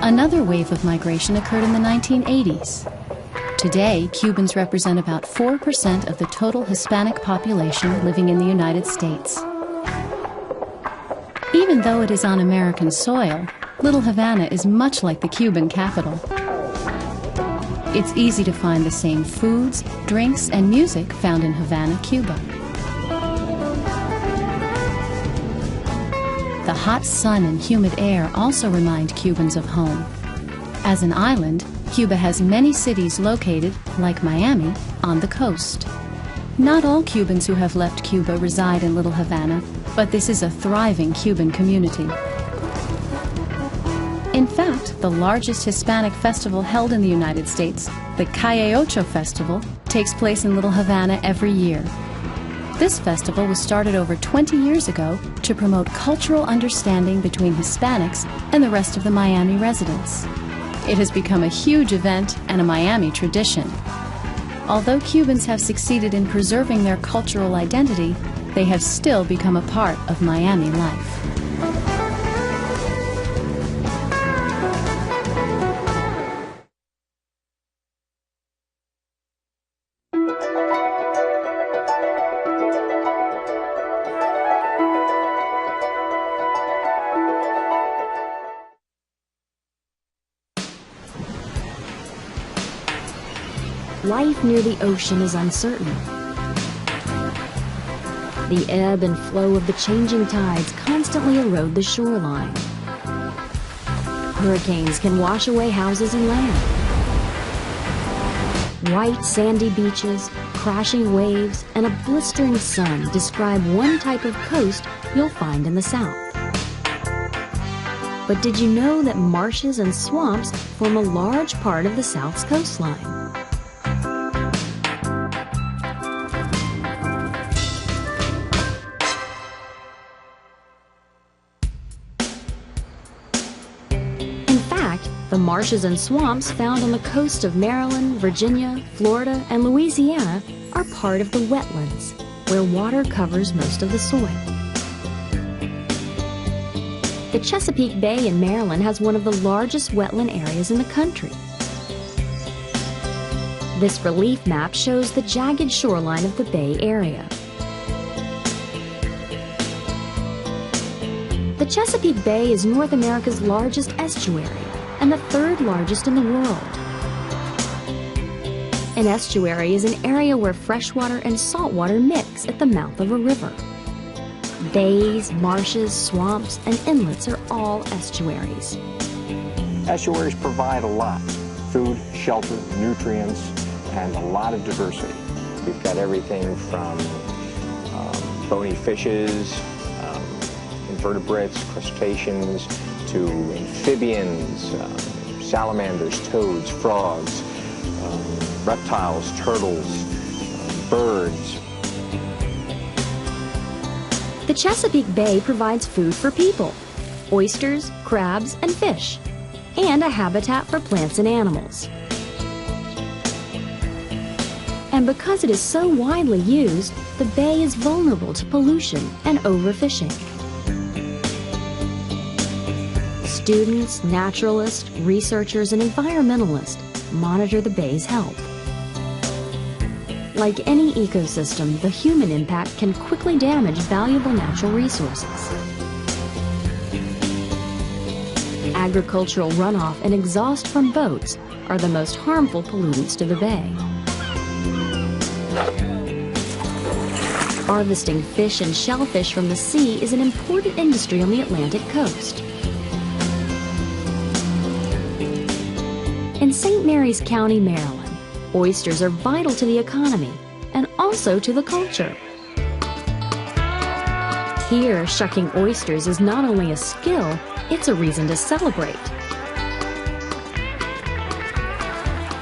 Another wave of migration occurred in the 1980s. Today, Cubans represent about 4% of the total Hispanic population living in the United States. Even though it is on American soil, Little Havana is much like the Cuban capital. It's easy to find the same foods, drinks, and music found in Havana, Cuba. The hot sun and humid air also remind Cubans of home. As an island, Cuba has many cities located, like Miami, on the coast. Not all Cubans who have left Cuba reside in Little Havana, but this is a thriving Cuban community. In fact, the largest Hispanic festival held in the United States, the Calle Ocho Festival, takes place in Little Havana every year. This festival was started over 20 years ago to promote cultural understanding between Hispanics and the rest of the Miami residents. It has become a huge event and a Miami tradition. Although Cubans have succeeded in preserving their cultural identity, they have still become a part of Miami life. Life near the ocean is uncertain. The ebb and flow of the changing tides constantly erode the shoreline. Hurricanes can wash away houses and land. White sandy beaches, crashing waves, and a blistering sun describe one type of coast you'll find in the South. But did you know that marshes and swamps form a large part of the South's coastline? The marshes and swamps found on the coast of Maryland, Virginia, Florida, and Louisiana are part of the wetlands, where water covers most of the soil. The Chesapeake Bay in Maryland has one of the largest wetland areas in the country. This relief map shows the jagged shoreline of the Bay Area. The Chesapeake Bay is North America's largest estuary and the third largest in the world. An estuary is an area where freshwater and saltwater mix at the mouth of a river. Bays, marshes, swamps, and inlets are all estuaries. Estuaries provide a lot: food, shelter, nutrients, and a lot of diversity. We've got everything from bony fishes, invertebrates, crustaceans, to amphibians, salamanders, toads, frogs, reptiles, turtles, birds. The Chesapeake Bay provides food for people: oysters, crabs, and fish, and a habitat for plants and animals. And because it is so widely used, the bay is vulnerable to pollution and overfishing. Students, naturalists, researchers, and environmentalists monitor the bay's health. Like any ecosystem, the human impact can quickly damage valuable natural resources. Agricultural runoff and exhaust from boats are the most harmful pollutants to the bay. Harvesting fish and shellfish from the sea is an important industry on the Atlantic coast. In St. Mary's County, Maryland, oysters are vital to the economy and also to the culture. Here, shucking oysters is not only a skill, it's a reason to celebrate.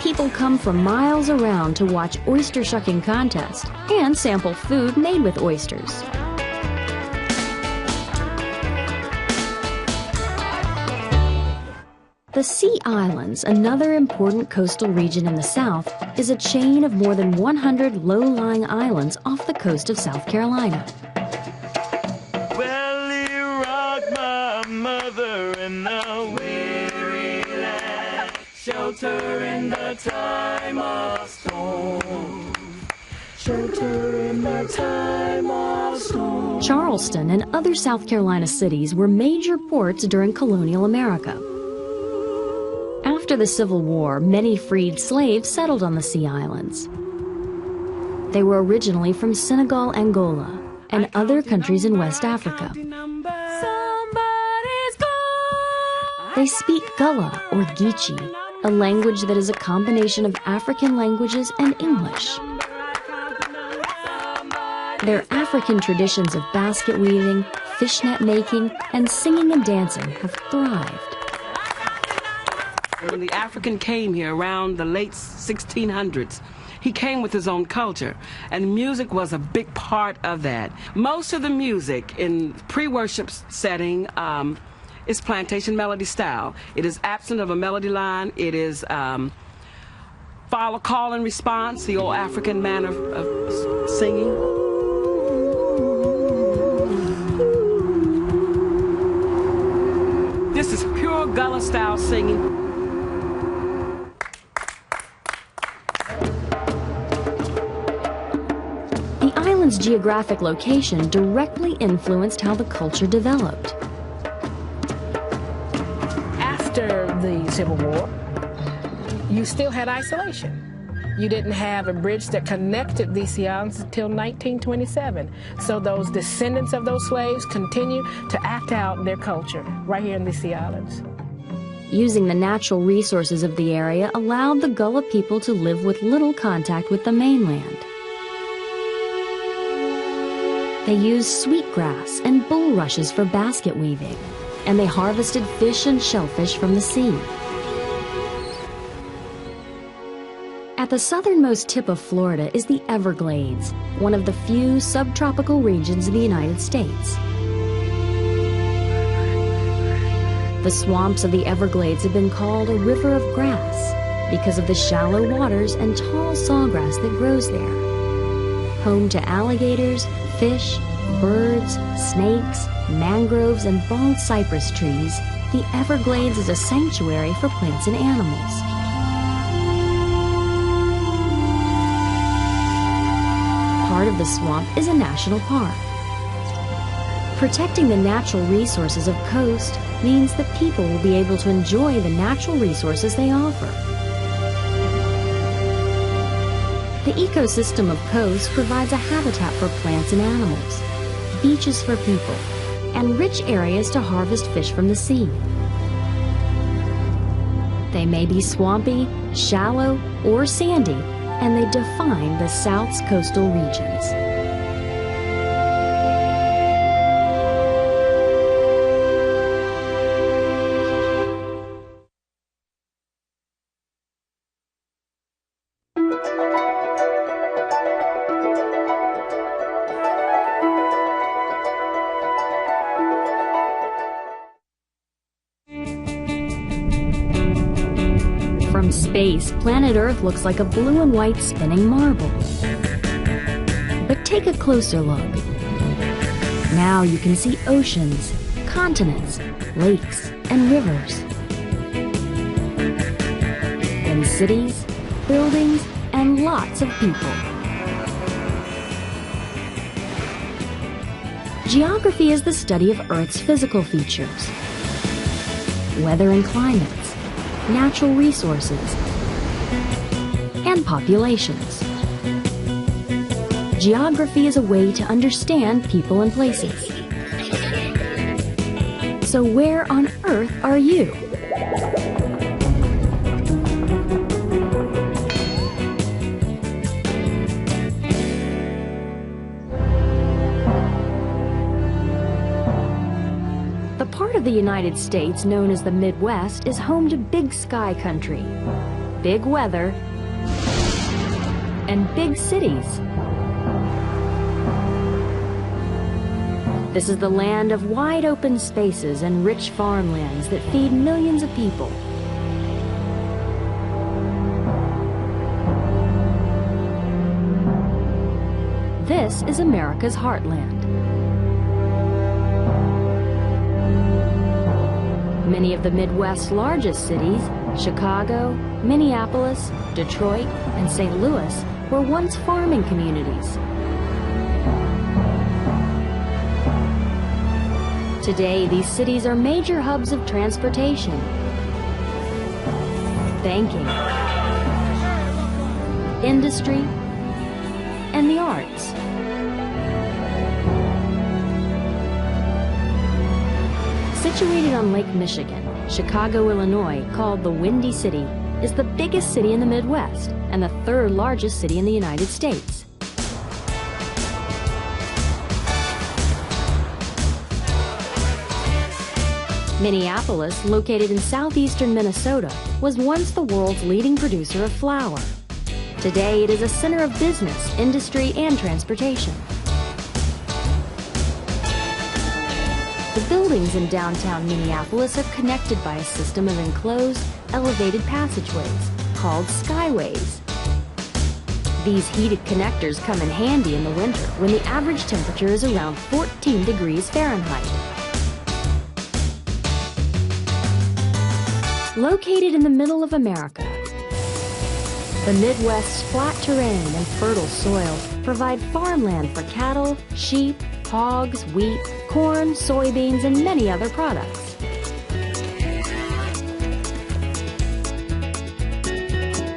People come from miles around to watch oyster shucking contests and sample food made with oysters. The Sea Islands, another important coastal region in the South, is a chain of more than 100 low-lying islands off the coast of South Carolina. Well, he rocked my mother in the weary land, shelter in the time of storm. Shelter in the time of storm. Charleston and other South Carolina cities were major ports during colonial America. After the Civil War, many freed slaves settled on the Sea Islands. They were originally from Senegal, Angola, and other countries in West Africa. They speak Gullah or Geechee, a language that is a combination of African languages and English. Their African traditions of basket weaving, fishnet making, and singing and dancing have thrived. When the African came here around the late 1600s, he came with his own culture, and music was a big part of that. Most of the music in pre-worship setting is plantation melody style. It is absent of a melody line. It is follow call and response, the old African manner of singing. This is pure Gullah style singing. The island's geographic location directly influenced how the culture developed. After the Civil War, you still had isolation. You didn't have a bridge that connected these islands until 1927. So those descendants of those slaves continue to act out their culture right here in the Sea Islands. Using the natural resources of the area allowed the Gullah people to live with little contact with the mainland. They used sweetgrass and bulrushes for basket weaving, and they harvested fish and shellfish from the sea. At the southernmost tip of Florida is the Everglades, one of the few subtropical regions of the United States. The swamps of the Everglades have been called a river of grass because of the shallow waters and tall sawgrass that grows there. Home to alligators, fish, birds, snakes, mangroves, and bald cypress trees, the Everglades is a sanctuary for plants and animals. Part of the swamp is a national park. Protecting the natural resources of coast means that people will be able to enjoy the natural resources they offer. The ecosystem of coast provides a habitat for plants and animals, beaches for people, and rich areas to harvest fish from the sea. They may be swampy, shallow, or sandy, and they define the South's coastal regions. From space, planet Earth looks like a blue and white spinning marble. But take a closer look. Now you can see oceans, continents, lakes, and rivers. And cities, buildings, and lots of people. Geography is the study of Earth's physical features, weather and climates, natural resources, and populations. Geography is a way to understand people and places. So where on earth are you? The part of the United States known as the Midwest is home to big sky country, big weather, and big cities. This is the land of wide open spaces and rich farmlands that feed millions of people. This is America's heartland. Many of the Midwest's largest cities, Chicago, Minneapolis, Detroit, and St. Louis, were once farming communities. Today, these cities are major hubs of transportation, banking, industry, and the arts. Situated on Lake Michigan, Chicago, Illinois, called the Windy City, is the biggest city in the Midwest and the third largest city in the United States. Minneapolis, located in southeastern Minnesota, was once the world's leading producer of flour. Today, it is a center of business, industry, and transportation. The buildings in downtown Minneapolis are connected by a system of enclosed, elevated passageways called skyways. These heated connectors come in handy in the winter when the average temperature is around 14 degrees Fahrenheit. Located in the middle of America, the Midwest's flat terrain and fertile soil provide farmland for cattle, sheep, hogs, wheat, corn, soybeans, and many other products.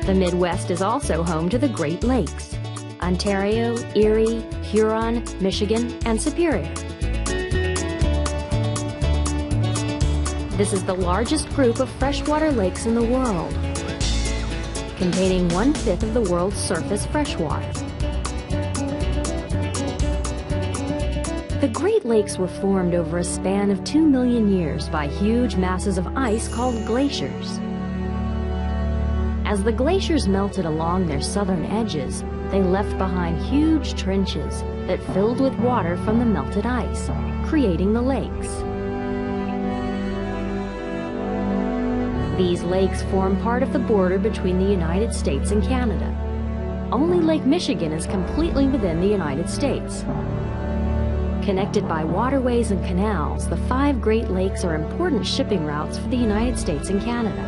The Midwest is also home to the Great Lakes: Ontario, Erie, Huron, Michigan, and Superior. This is the largest group of freshwater lakes in the world, containing 1/5 of the world's surface freshwater. The Great Lakes were formed over a span of 2 million years by huge masses of ice called glaciers. As the glaciers melted along their southern edges, they left behind huge trenches that filled with water from the melted ice, creating the lakes. These lakes form part of the border between the United States and Canada. Only Lake Michigan is completely within the United States. Connected by waterways and canals, the 5 Great Lakes are important shipping routes for the United States and Canada.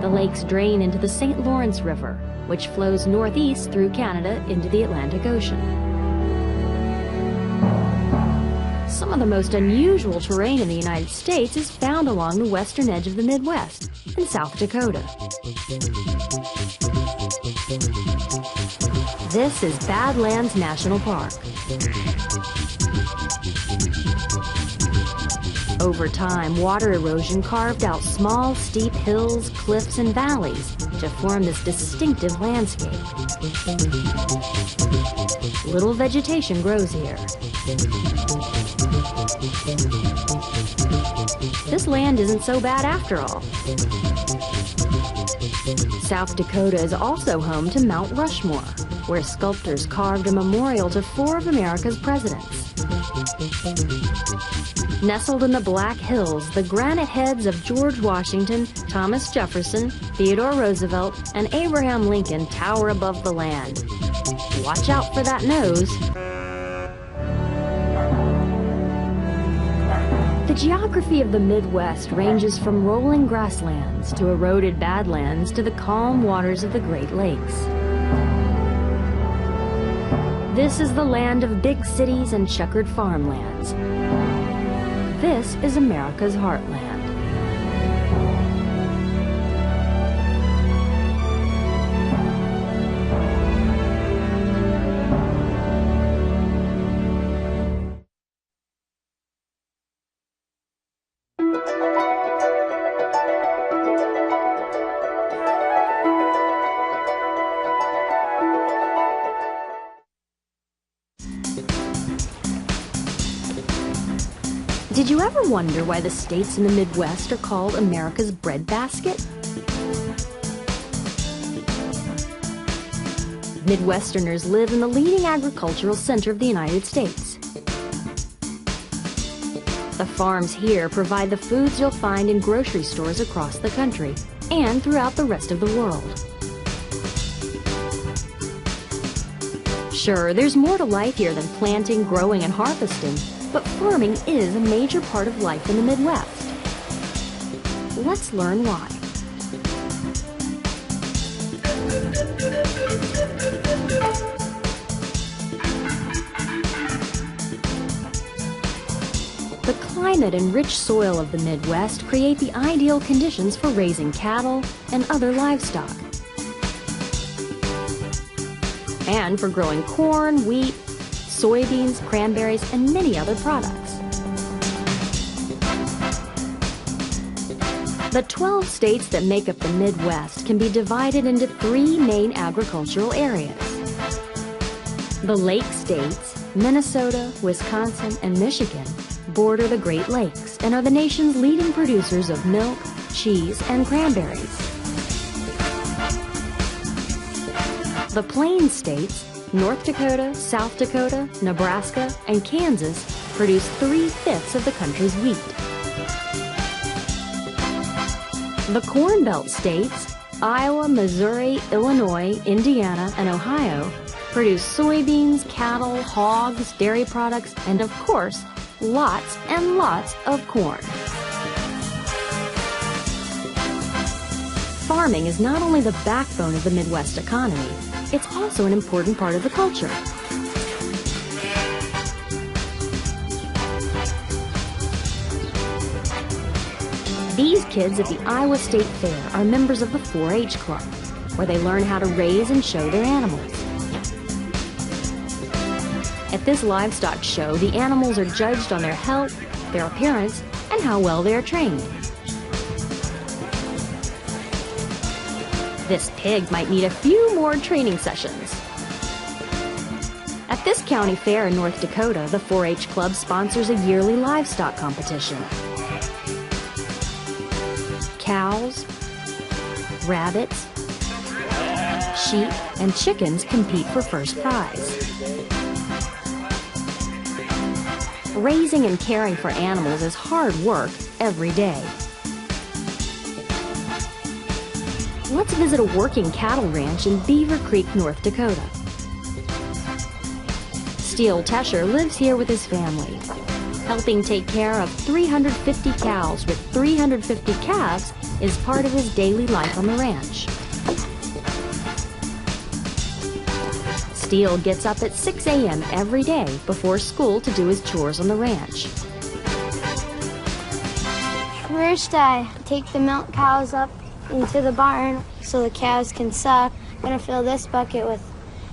The lakes drain into the St. Lawrence River, which flows northeast through Canada into the Atlantic Ocean. Some of the most unusual terrain in the United States is found along the western edge of the Midwest, in South Dakota. This is Badlands National Park. Over time, water erosion carved out small, steep hills, cliffs, and valleys to form this distinctive landscape. Little vegetation grows here. This land isn't so bad after all. South Dakota is also home to Mount Rushmore, where sculptors carved a memorial to 4 of America's presidents. Nestled in the Black Hills, the granite heads of George Washington, Thomas Jefferson, Theodore Roosevelt, and Abraham Lincoln tower above the land. Watch out for that nose. The geography of the Midwest ranges from rolling grasslands to eroded badlands to the calm waters of the Great Lakes. This is the land of big cities and checkered farmlands. This is America's heartland. Did you ever wonder why the states in the Midwest are called America's breadbasket? Midwesterners live in the leading agricultural center of the United States. The farms here provide the foods you'll find in grocery stores across the country and throughout the rest of the world. Sure, there's more to life here than planting, growing, and harvesting, but farming is a major part of life in the Midwest. Let's learn why. The climate and rich soil of the Midwest create the ideal conditions for raising cattle and other livestock, and for growing corn, wheat, soybeans, cranberries, and many other products. The 12 states that make up the Midwest can be divided into 3 main agricultural areas. The Lake States, Minnesota, Wisconsin, and Michigan, border the Great Lakes and are the nation's leading producers of milk, cheese, and cranberries. The Plains States, North Dakota, South Dakota, Nebraska, and Kansas produce 3/5 of the country's wheat. The Corn Belt states, Iowa, Missouri, Illinois, Indiana, and Ohio, produce soybeans, cattle, hogs, dairy products, and of course, lots and lots of corn. Farming is not only the backbone of the Midwest economy, it's also an important part of the culture. These kids at the Iowa State Fair are members of the 4-H Club, where they learn how to raise and show their animals. At this livestock show, the animals are judged on their health, their appearance, and how well they are trained. This pig might need a few more training sessions. At this county fair in North Dakota, the 4-H Club sponsors a yearly livestock competition. Cows, rabbits, sheep, and chickens compete for first prize. Raising and caring for animals is hard work every day. Let's visit a working cattle ranch in Beaver Creek, North Dakota. Steele Tesher lives here with his family, helping take care of 350 cows with 350 calves is part of his daily life on the ranch. Steele gets up at 6 a.m. every day before school to do his chores on the ranch. First, I take the milk cows up into the barn so the calves can suck. I'm gonna fill this bucket with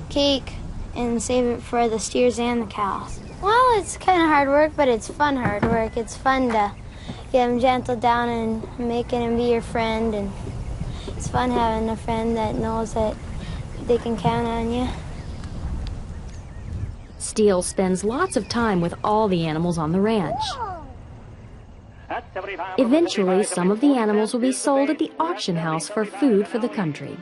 cake and save it for the steers and the cows. Well, it's kind of hard work, but it's fun hard work. It's fun to get them gentled down and making them be your friend, and it's fun having a friend that knows that they can count on you. Steele spends lots of time with all the animals on the ranch. Eventually, some of the animals will be sold at the auction house for food for the country.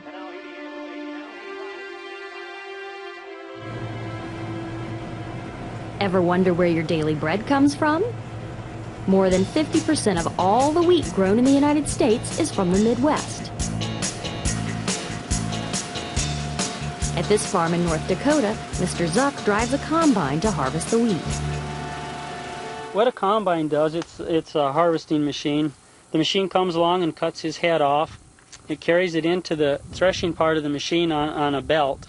Ever wonder where your daily bread comes from? More than 50% of all the wheat grown in the United States is from the Midwest. At this farm in North Dakota, Mr. Zuck drives a combine to harvest the wheat. What a combine does, it's a harvesting machine. The machine comes along and cuts his head off. It carries it into the threshing part of the machine on a belt.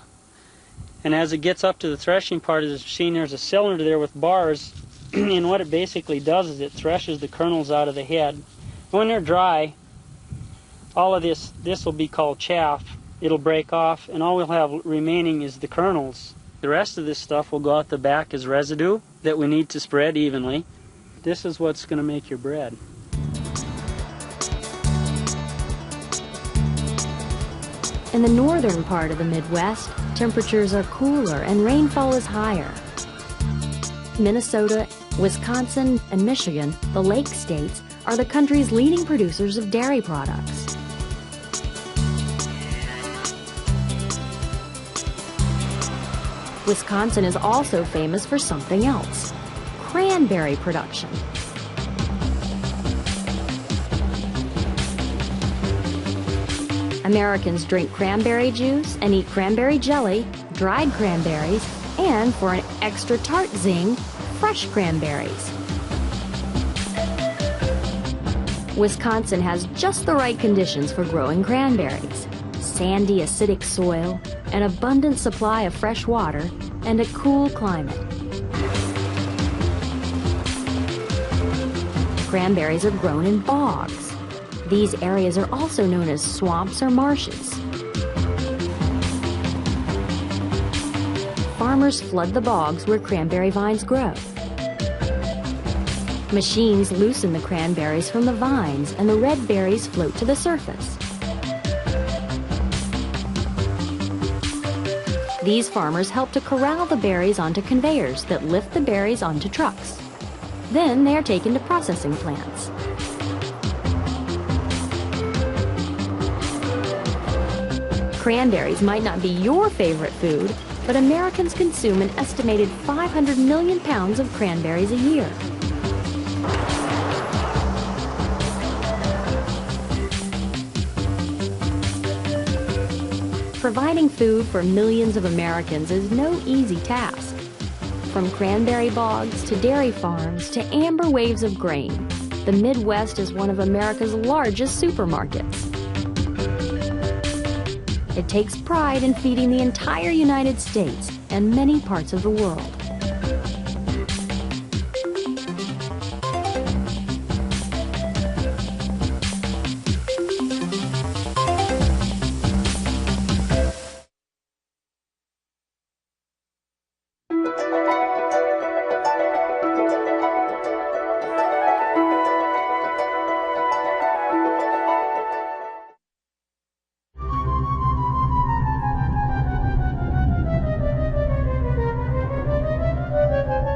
And as it gets up to the threshing part of the machine, there's a cylinder there with bars. And what it basically does is it threshes the kernels out of the head. When they're dry, all of this will be called chaff. It'll break off, and all we'll have remaining is the kernels. The rest of this stuff will go out the back as residue that we need to spread evenly. This is what's going to make your bread. In the northern part of the Midwest, temperatures are cooler and rainfall is higher. Minnesota, Wisconsin, and Michigan, the Lake states, are the country's leading producers of dairy products. Wisconsin is also famous for something else: cranberry production. Americans drink cranberry juice and eat cranberry jelly, dried cranberries, and for an extra tart zing, fresh cranberries. Wisconsin has just the right conditions for growing cranberries: sandy, acidic soil, an abundant supply of fresh water, and a cool climate. Cranberries are grown in bogs. These areas are also known as swamps or marshes. Farmers flood the bogs where cranberry vines grow. Machines loosen the cranberries from the vines, and the red berries float to the surface. These farmers help to corral the berries onto conveyors that lift the berries onto trucks. Then they are taken to processing plants. Cranberries might not be your favorite food, but Americans consume an estimated 500 million pounds of cranberries a year. Providing food for millions of Americans is no easy task. From cranberry bogs to dairy farms to amber waves of grain, the Midwest is one of America's largest supermarkets. It takes pride in feeding the entire United States and many parts of the world.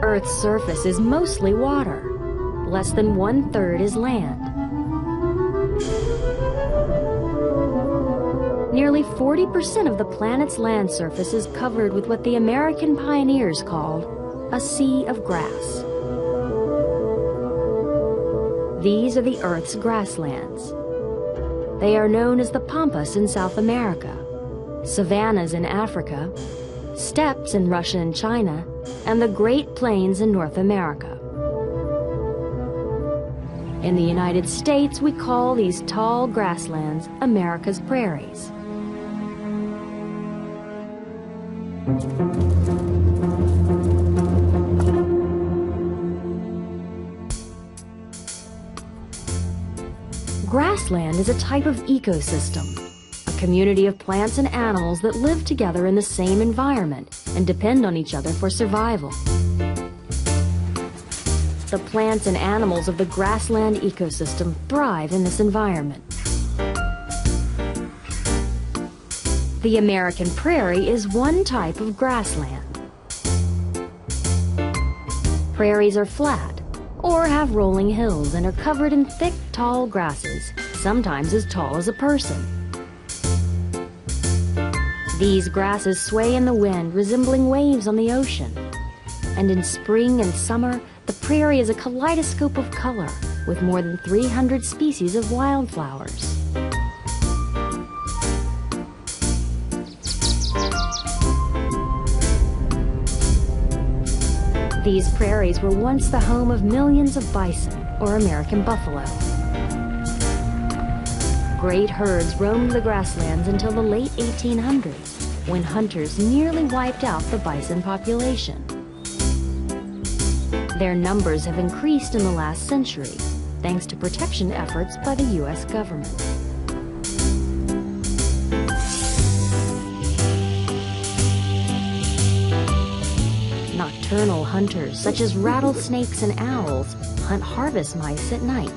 Earth's surface is mostly water. Less than 1/3 is land. Nearly 40% of the planet's land surface is covered with what the American pioneers called a sea of grass. These are the Earth's grasslands. They are known as the pampas in South America, savannas in Africa, steppes in Russia and China, and the Great Plains in North America. In the United States, we call these tall grasslands America's prairies. Grassland is a type of ecosystem, a community of plants and animals that live together in the same environment and depend on each other for survival. The plants and animals of the grassland ecosystem thrive in this environment. The American prairie is one type of grassland. Prairies are flat or have rolling hills and are covered in thick, tall grasses, sometimes as tall as a person. These grasses sway in the wind, resembling waves on the ocean. And in spring and summer, the prairie is a kaleidoscope of color with more than 300 species of wildflowers. These prairies were once the home of millions of bison, or American buffalo. Great herds roamed the grasslands until the late 1800s, when hunters nearly wiped out the bison population. Their numbers have increased in the last century, thanks to protection efforts by the U.S. government. Nocturnal hunters, such as rattlesnakes and owls, hunt harvest mice at night.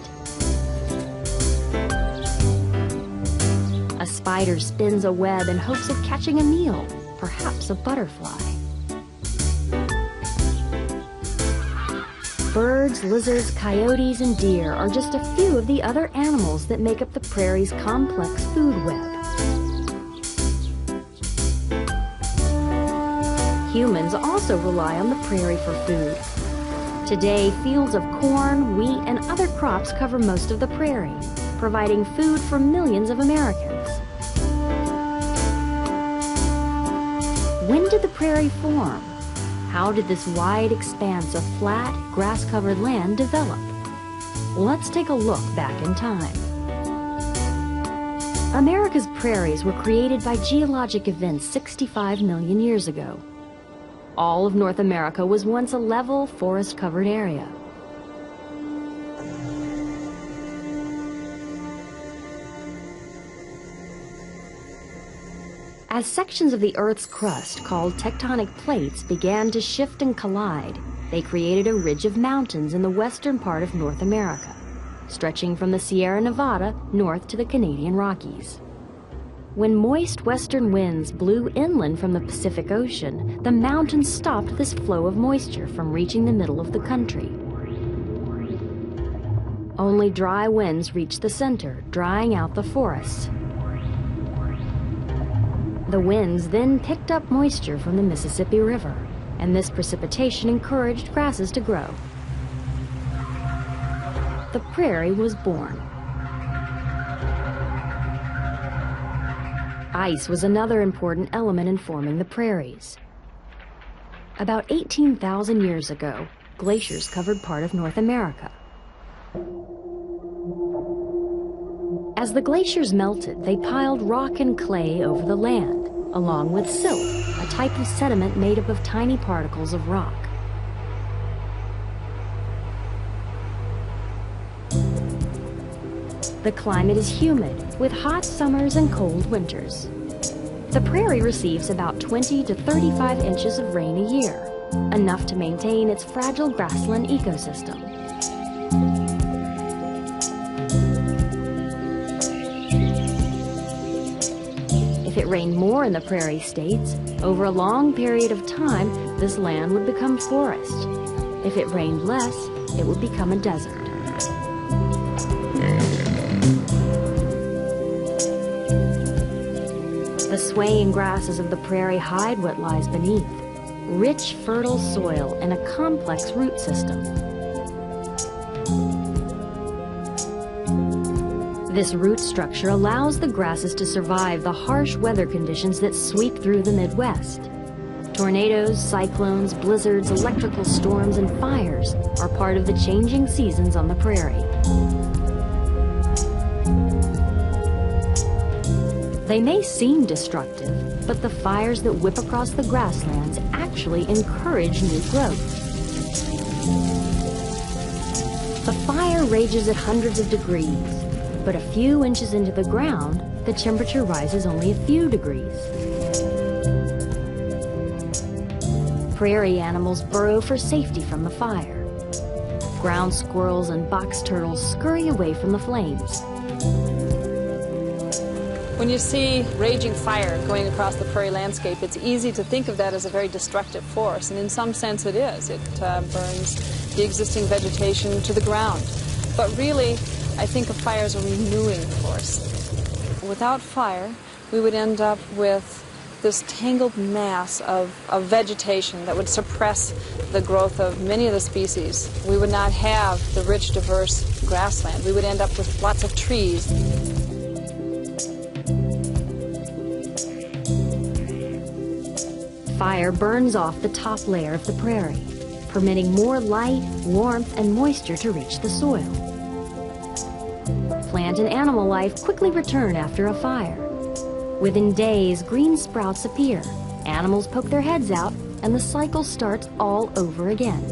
A spider spins a web in hopes of catching a meal, perhaps a butterfly. Birds, lizards, coyotes, and deer are just a few of the other animals that make up the prairie's complex food web. Humans also rely on the prairie for food. Today, fields of corn, wheat, and other crops cover most of the prairie, providing food for millions of Americans. When did the prairie form? How did this wide expanse of flat, grass-covered land develop? Let's take a look back in time. America's prairies were created by geologic events 65 million years ago. All of North America was once a level, forest-covered area. As sections of the Earth's crust, called tectonic plates, began to shift and collide, they created a ridge of mountains in the western part of North America, stretching from the Sierra Nevada north to the Canadian Rockies. When moist western winds blew inland from the Pacific Ocean, the mountains stopped this flow of moisture from reaching the middle of the country. Only dry winds reached the center, drying out the forests. The winds then picked up moisture from the Mississippi River, and this precipitation encouraged grasses to grow. The prairie was born. Ice was another important element in forming the prairies. About 18,000 years ago, glaciers covered part of North America. As the glaciers melted, they piled rock and clay over the land, along with silt, a type of sediment made up of tiny particles of rock. The climate is humid, with hot summers and cold winters. The prairie receives about 20 to 35 inches of rain a year, enough to maintain its fragile grassland ecosystem. If it rained more in the prairie states, over a long period of time, this land would become forest. If it rained less, it would become a desert. The swaying grasses of the prairie hide what lies beneath: rich, fertile soil and a complex root system. This root structure allows the grasses to survive the harsh weather conditions that sweep through the Midwest. Tornadoes, cyclones, blizzards, electrical storms, and fires are part of the changing seasons on the prairie. They may seem destructive, but the fires that whip across the grasslands actually encourage new growth. The fire rages at hundreds of degrees, but a few inches into the ground, the temperature rises only a few degrees. Prairie animals burrow for safety from the fire. Ground squirrels and box turtles scurry away from the flames. When you see raging fire going across the prairie landscape, it's easy to think of that as a very destructive force, and in some sense it is. It burns the existing vegetation to the ground. But really, I think of fire as a renewing force. Without fire, we would end up with this tangled mass of vegetation that would suppress the growth of many of the species. We would not have the rich, diverse grassland. We would end up with lots of trees. Fire burns off the top layer of the prairie, permitting more light, warmth, and moisture to reach the soil. Plant and animal life quickly return after a fire. Within days, green sprouts appear, animals poke their heads out, and the cycle starts all over again.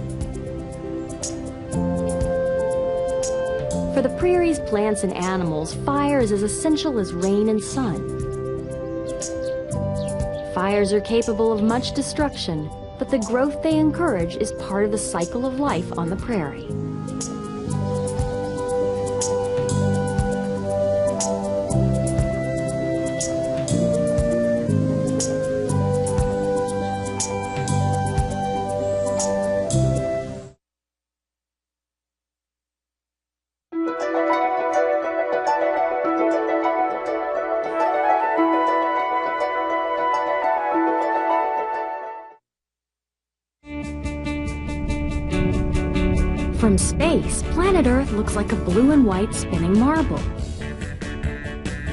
For the prairie's plants and animals, fire is as essential as rain and sun. Fires are capable of much destruction, but the growth they encourage is part of the cycle of life on the prairie. From space, planet Earth looks like a blue and white spinning marble.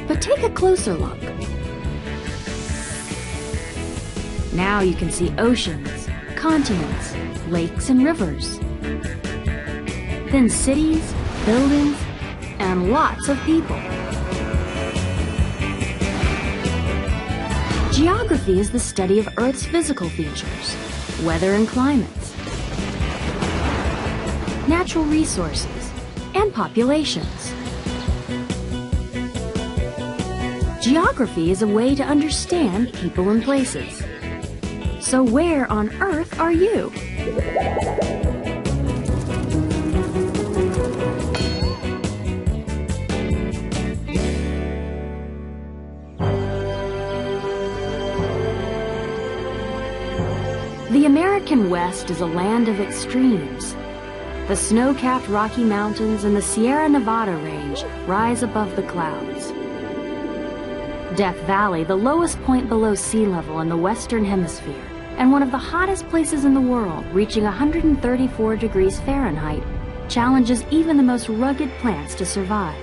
But take a closer look. Now you can see oceans, continents, lakes, and rivers. Then cities, buildings, and lots of people. Geography is the study of Earth's physical features, weather and climates, natural resources, and populations. Geography is a way to understand people and places. So where on Earth are you? The American West is a land of extremes. The snow-capped Rocky Mountains and the Sierra Nevada range rise above the clouds. Death Valley, the lowest point below sea level in the Western Hemisphere, and one of the hottest places in the world, reaching 134 degrees Fahrenheit, challenges even the most rugged plants to survive.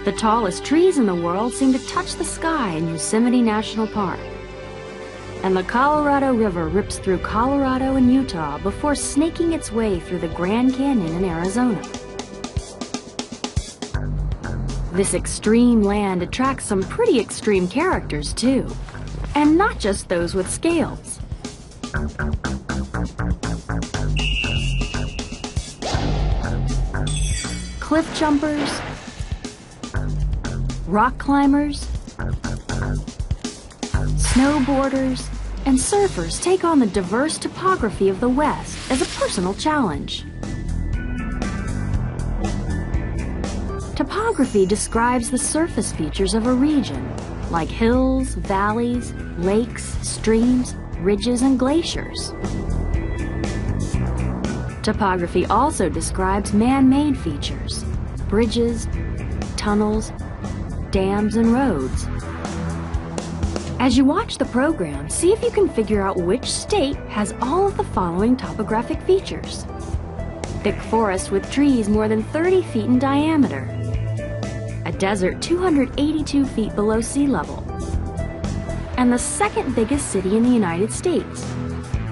The tallest trees in the world seem to touch the sky in Yosemite National Park. And the Colorado River rips through Colorado and Utah before snaking its way through the Grand Canyon in Arizona. This extreme land attracts some pretty extreme characters, too. And not just those with scales. Cliff jumpers, rock climbers, snowboarders, and surfers take on the diverse topography of the West as a personal challenge. Topography describes the surface features of a region, like hills, valleys, lakes, streams, ridges, and glaciers. Topography also describes man-made features, bridges, tunnels, dams, and roads. As you watch the program, see if you can figure out which state has all of the following topographic features. thick forest with trees more than 30 feet in diameter, a desert 282 feet below sea level, and the second biggest city in the United States.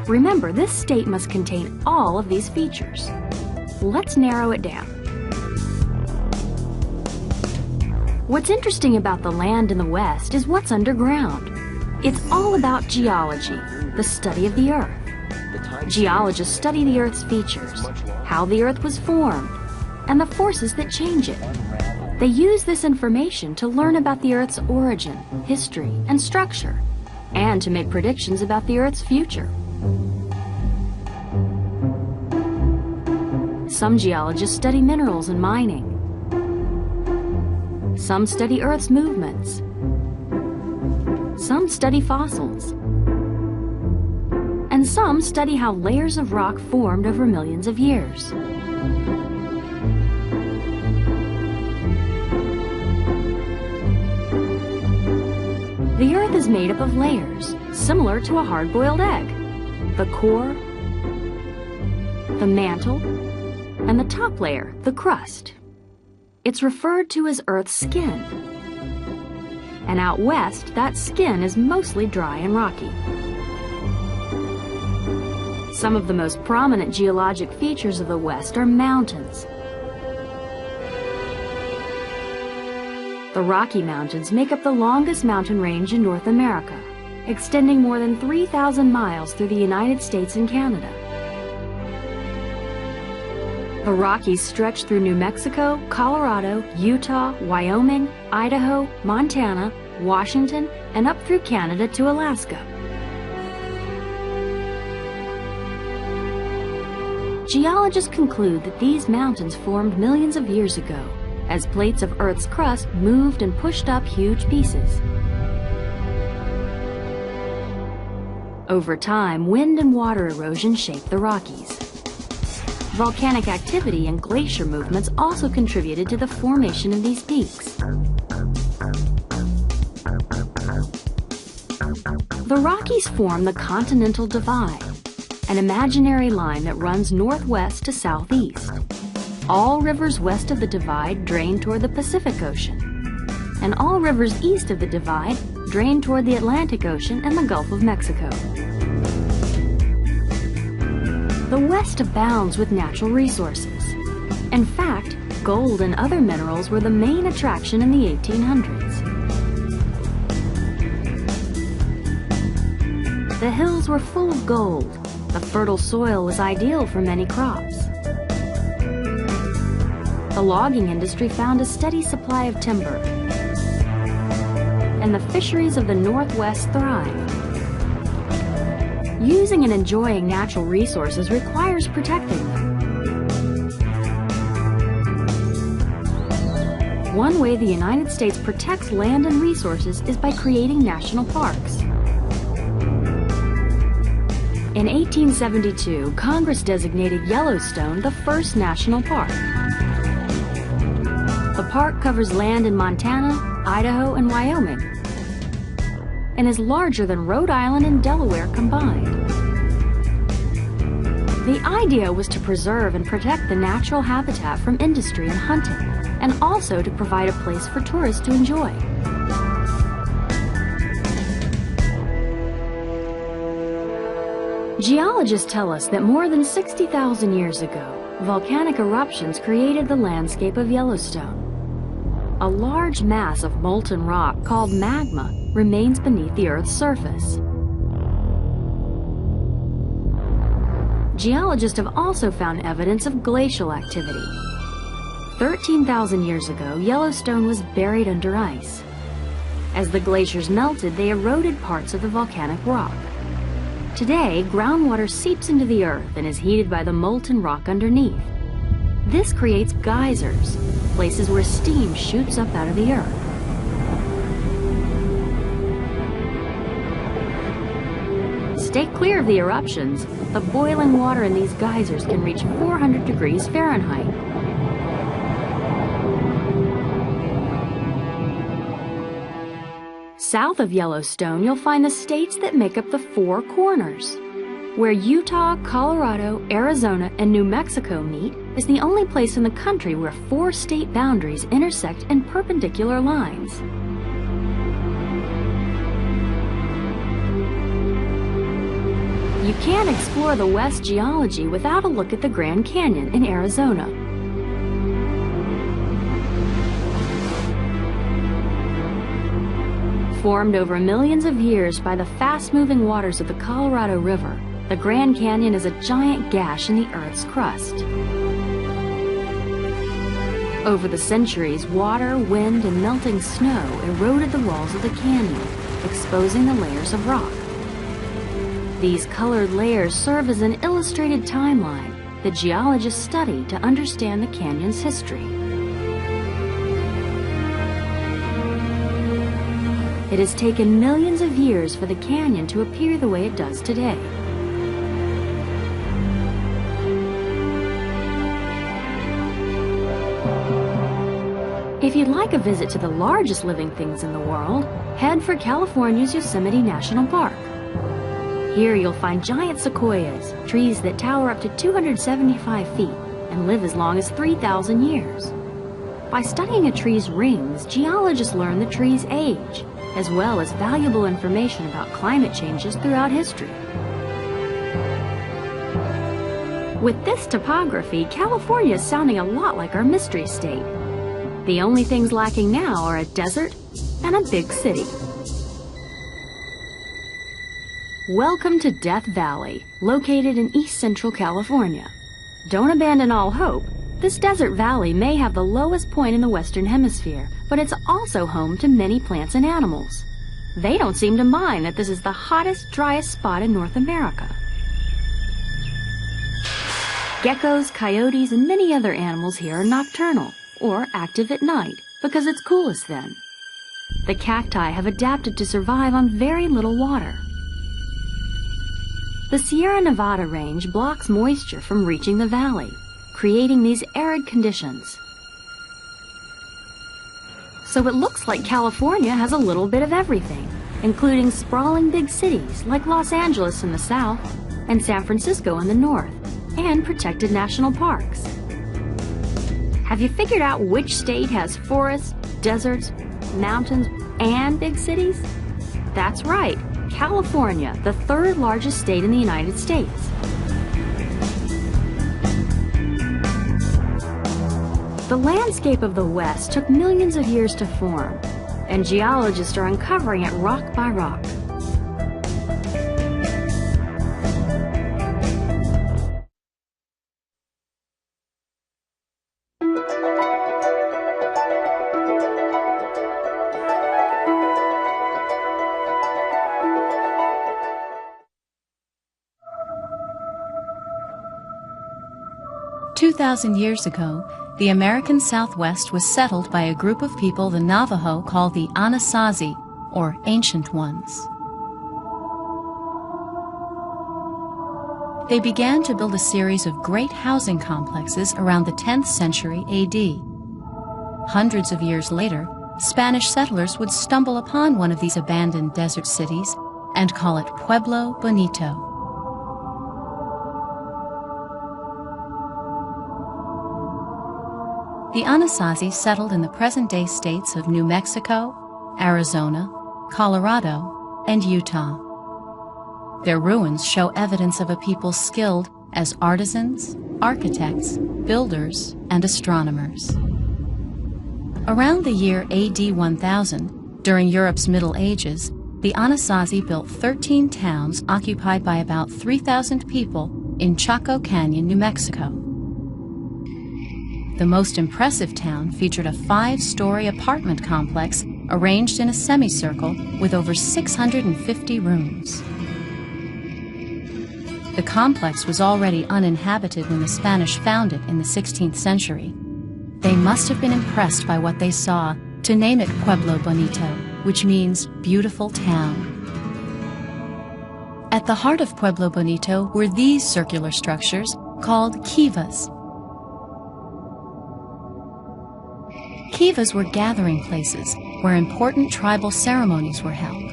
Remember, this state must contain all of these features. Let's narrow it down. What's interesting about the land in the West is what's underground. It's all about geology, the study of the Earth. Geologists study the Earth's features, how the Earth was formed, and the forces that change it. They use this information to learn about the Earth's origin, history, and structure, and to make predictions about the Earth's future. Some geologists study minerals and mining. Some study Earth's movements. Some study fossils. And some study how layers of rock formed over millions of years. The Earth is made up of layers, similar to a hard-boiled egg. The core, the mantle, and the top layer, the crust. It's referred to as Earth's skin. And out west, that skin is mostly dry and rocky. Some of the most prominent geologic features of the West are mountains. The Rocky Mountains make up the longest mountain range in North America, extending more than 3,000 miles through the United States and Canada. The Rockies stretch through New Mexico, Colorado, Utah, Wyoming, Idaho, Montana, Washington, and up through Canada to Alaska. Geologists conclude that these mountains formed millions of years ago, as plates of Earth's crust moved and pushed up huge pieces. Over time, wind and water erosion shaped the Rockies. Volcanic activity and glacier movements also contributed to the formation of these peaks. The Rockies form the Continental Divide, an imaginary line that runs northwest to southeast. All rivers west of the divide drain toward the Pacific Ocean, and all rivers east of the divide drain toward the Atlantic Ocean and the Gulf of Mexico. The West abounds with natural resources. In fact, gold and other minerals were the main attraction in the 1800s. The hills were full of gold. The fertile soil was ideal for many crops. The logging industry found a steady supply of timber, and the fisheries of the Northwest thrived. Using and enjoying natural resources requires protecting them. One way the United States protects land and resources is by creating national parks. In 1872, Congress designated Yellowstone the first national park. The park covers land in Montana, Idaho, and Wyoming, and is larger than Rhode Island and Delaware combined. The idea was to preserve and protect the natural habitat from industry and hunting, and also to provide a place for tourists to enjoy. Geologists tell us that more than 60,000 years ago, volcanic eruptions created the landscape of Yellowstone. A large mass of molten rock called magma remains beneath the Earth's surface. Geologists have also found evidence of glacial activity. 13,000 years ago, Yellowstone was buried under ice. As the glaciers melted, they eroded parts of the volcanic rock. Today, groundwater seeps into the Earth and is heated by the molten rock underneath. This creates geysers, places where steam shoots up out of the Earth. Stay clear of the eruptions. The boiling water in these geysers can reach 400 degrees Fahrenheit. South of Yellowstone, you'll find the states that make up the Four Corners. Where Utah, Colorado, Arizona, and New Mexico meet is the only place in the country where 4 state boundaries intersect in perpendicular lines. You can't explore the West geology without a look at the Grand Canyon in Arizona. Formed over millions of years by the fast-moving waters of the Colorado River, the Grand Canyon is a giant gash in the Earth's crust. Over the centuries, water, wind, and melting snow eroded the walls of the canyon, exposing the layers of rock. These colored layers serve as an illustrated timeline that geologists study to understand the canyon's history. It has taken millions of years for the canyon to appear the way it does today. If you'd like a visit to the largest living things in the world, head for California's Yosemite National Park. Here you'll find giant sequoias, trees that tower up to 275 feet and live as long as 3,000 years. By studying a tree's rings, geologists learn the tree's age, as well as valuable information about climate changes throughout history. With this topography, California is sounding a lot like our Mystery State. The only things lacking now are a desert and a big city. Welcome to Death Valley, located in East Central California. Don't abandon all hope. This desert valley may have the lowest point in the Western Hemisphere, but it's also home to many plants and animals. They don't seem to mind that this is the hottest, driest spot in North America. Geckos, coyotes, and many other animals here are nocturnal, or active at night, because it's coolest then. The cacti have adapted to survive on very little water. The Sierra Nevada range blocks moisture from reaching the valley, creating these arid conditions. So it looks like California has a little bit of everything, including sprawling big cities like Los Angeles in the south and San Francisco in the north, and protected national parks. Have you figured out which state has forests, deserts, mountains, and big cities? That's right, California, the 3rd largest state in the United States. The landscape of the West took millions of years to form, and geologists are uncovering it rock by rock. "2,000 years ago, the American Southwest was settled by a group of people the Navajo call the Anasazi, or Ancient Ones. They began to build a series of great housing complexes around the 10th century AD. Hundreds of years later, Spanish settlers would stumble upon one of these abandoned desert cities and call it Pueblo Bonito. The Anasazi settled in the present-day states of New Mexico, Arizona, Colorado, and Utah. Their ruins show evidence of a people skilled as artisans, architects, builders, and astronomers. Around the year AD 1000, during Europe's Middle Ages, the Anasazi built 13 towns occupied by about 3,000 people in Chaco Canyon, New Mexico. The most impressive town featured a 5-story apartment complex arranged in a semicircle with over 650 rooms. The complex was already uninhabited when the Spanish found it in the 16th century. They must have been impressed by what they saw to name it Pueblo Bonito, which means beautiful town. At the heart of Pueblo Bonito were these circular structures called kivas. Kivas were gathering places where important tribal ceremonies were held.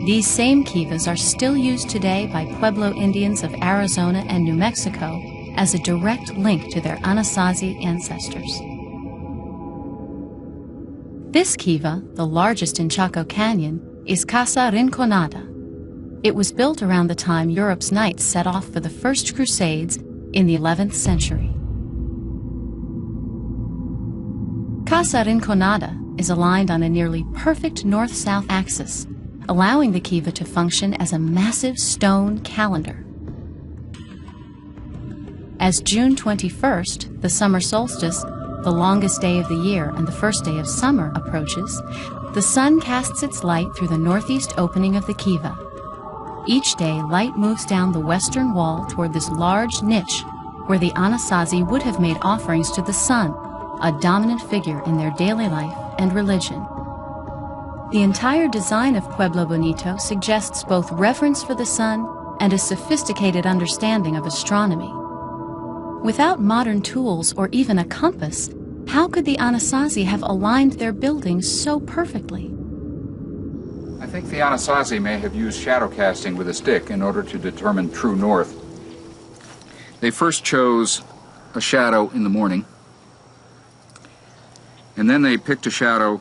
These same kivas are still used today by Pueblo Indians of Arizona and New Mexico as a direct link to their Anasazi ancestors. This kiva, the largest in Chaco Canyon, is Casa Rinconada. It was built around the time Europe's knights set off for the first Crusades in the 11th century. Casa Rinconada is aligned on a nearly perfect north-south axis, allowing the kiva to function as a massive stone calendar. As June 21st, the summer solstice, the longest day of the year and the first day of summer, approaches, the sun casts its light through the northeast opening of the kiva. Each day, light moves down the western wall toward this large niche where the Anasazi would have made offerings to the sun, a dominant figure in their daily life and religion. The entire design of Pueblo Bonito suggests both reverence for the sun and a sophisticated understanding of astronomy. Without modern tools or even a compass, how could the Anasazi have aligned their buildings so perfectly? I think the Anasazi may have used shadow casting with a stick in order to determine true north. They first chose a shadow in the morning, and then they picked a shadow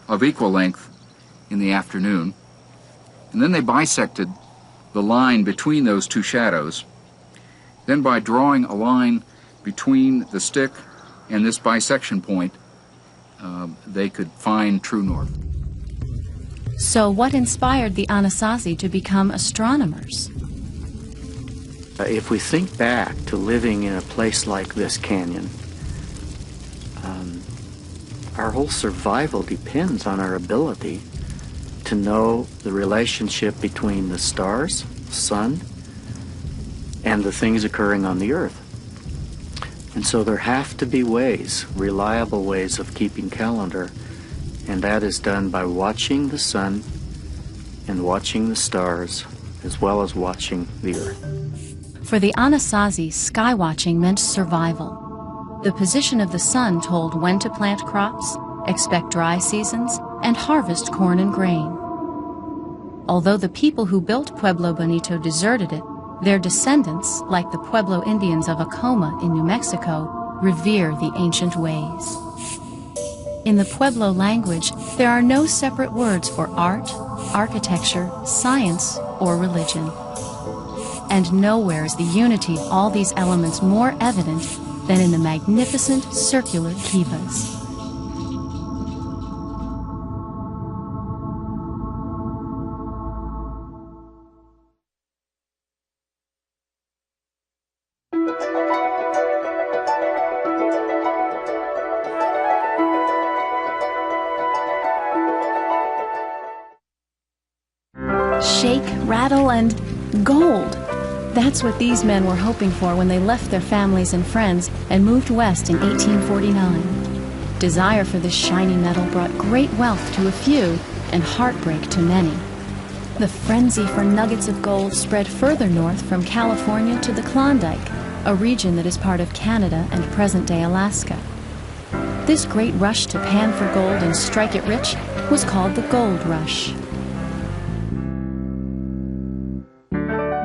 of equal length in the afternoon, and then they bisected the line between those two shadows. Then by drawing a line between the stick and this bisection point, they could find true north. So what inspired the Anasazi to become astronomers? If we think back to living in a place like this canyon, our whole survival depends on our ability to know the relationship between the stars, sun, and the things occurring on the earth. And so there have to be ways, reliable ways of keeping calendar, and that is done by watching the sun and watching the stars, as well as watching the earth. For the Anasazi, sky watching meant survival. The position of the sun told when to plant crops, expect dry seasons, and harvest corn and grain. Although the people who built Pueblo Bonito deserted it, their descendants, like the Pueblo Indians of Acoma in New Mexico, revere the ancient ways. In the Pueblo language, there are no separate words for art, architecture, science, or religion. And nowhere is the unity of all these elements more evident than in the magnificent circular kivas. Shake, rattle, and gold. That's what these men were hoping for when they left their families and friends and moved west in 1849. Desire for this shiny metal brought great wealth to a few and heartbreak to many. The frenzy for nuggets of gold spread further north from California to the Klondike, a region that is part of Canada and present-day Alaska. This great rush to pan for gold and strike it rich was called the Gold Rush.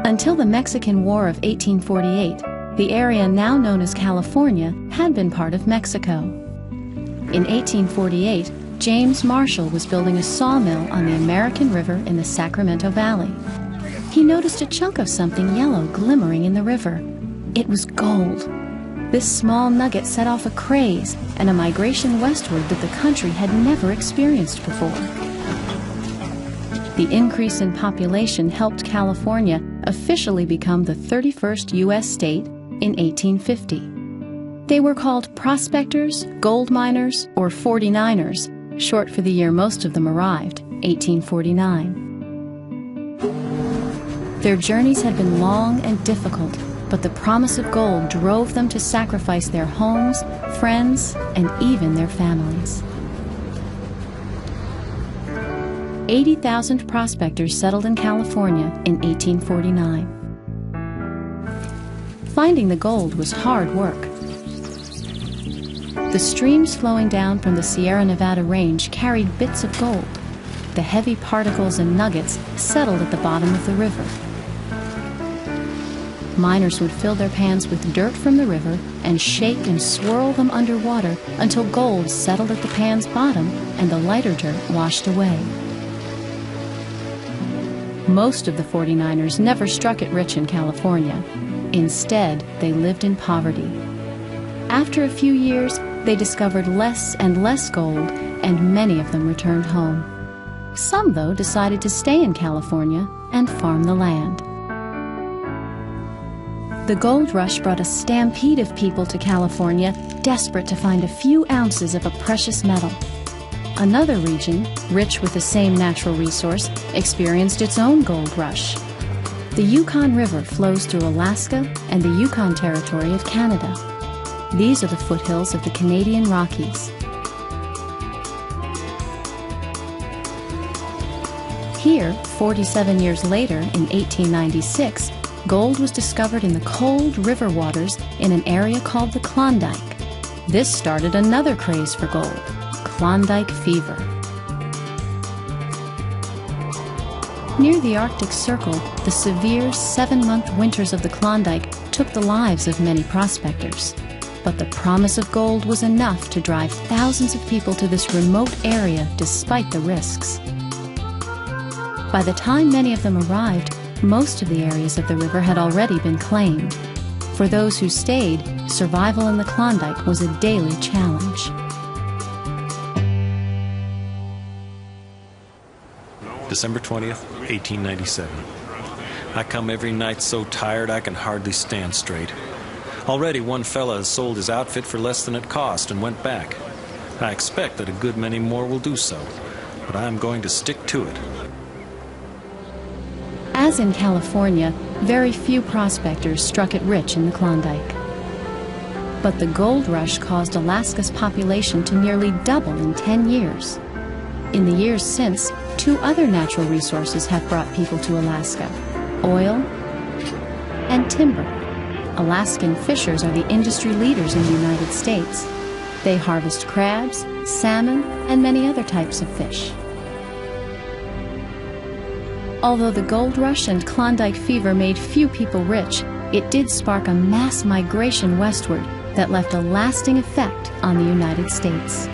Until the Mexican War of 1848, the area now known as California had been part of Mexico. In 1848, James Marshall was building a sawmill on the American River in the Sacramento Valley. He noticed a chunk of something yellow glimmering in the river. It was gold. This small nugget set off a craze and a migration westward that the country had never experienced before. The increase in population helped California officially become the 31st U.S. state in 1850. They were called prospectors, gold miners, or 49ers, short for the year most of them arrived, 1849. Their journeys had been long and difficult, but the promise of gold drove them to sacrifice their homes, friends, and even their families. 80,000 prospectors settled in California in 1849. Finding the gold was hard work. The streams flowing down from the Sierra Nevada range carried bits of gold. the heavy particles and nuggets settled at the bottom of the river. Miners would fill their pans with dirt from the river and shake and swirl them underwater until gold settled at the pan's bottom and the lighter dirt washed away. Most of the 49ers never struck it rich in California. Instead, they lived in poverty. After a few years, they discovered less and less gold, and many of them returned home. Some, though, decided to stay in California and farm the land. The gold rush brought a stampede of people to California, desperate to find a few ounces of a precious metal. Another region, rich with the same natural resource, experienced its own gold rush. The Yukon River flows through Alaska and the Yukon Territory of Canada. These are the foothills of the Canadian Rockies. Here, 47 years later, in 1896, gold was discovered in the cold river waters in an area called the Klondike. This started another craze for gold, Klondike fever. Near the Arctic Circle, the severe 7-month winters of the Klondike took the lives of many prospectors. But the promise of gold was enough to drive thousands of people to this remote area despite the risks. By the time many of them arrived, most of the areas of the river had already been claimed. For those who stayed, survival in the Klondike was a daily challenge. December 20th, 1897. I come every night so tired I can hardly stand straight. Already one fella has sold his outfit for less than it cost and went back. I expect that a good many more will do so, but I'm going to stick to it. As in California, very few prospectors struck it rich in the Klondike. But the gold rush caused Alaska's population to nearly double in 10 years. In the years since, 2 other natural resources have brought people to Alaska: oil and timber. Alaskan fishers are the industry leaders in the United States. They harvest crabs, salmon, and many other types of fish. Although the gold rush and Klondike fever made few people rich, it did spark a mass migration westward that left a lasting effect on the United States.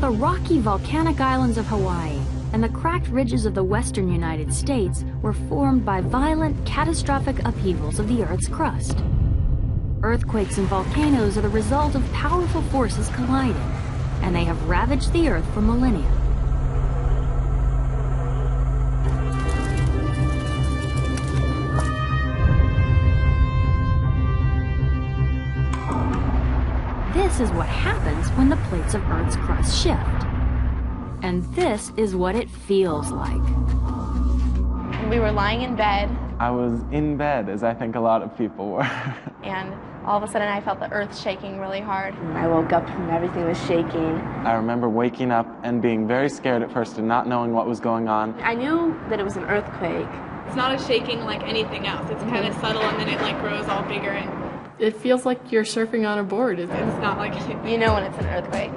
The rocky volcanic islands of Hawaii and the cracked ridges of the western United States were formed by violent, catastrophic upheavals of the Earth's crust. Earthquakes and volcanoes are the result of powerful forces colliding, and they have ravaged the Earth for millennia. This is what happens when the plates of Earth's crust shift. And this is what it feels like. We were lying in bed. I was in bed, as I think a lot of people were. And all of a sudden I felt the earth shaking really hard. And I woke up and everything was shaking. I remember waking up and being very scared at first and not knowing what was going on. I knew that it was an earthquake. It's not a shaking like anything else. It's kind of subtle and then it like grows all bigger and it feels like you're surfing on a board. It's not like you know when it's an earthquake.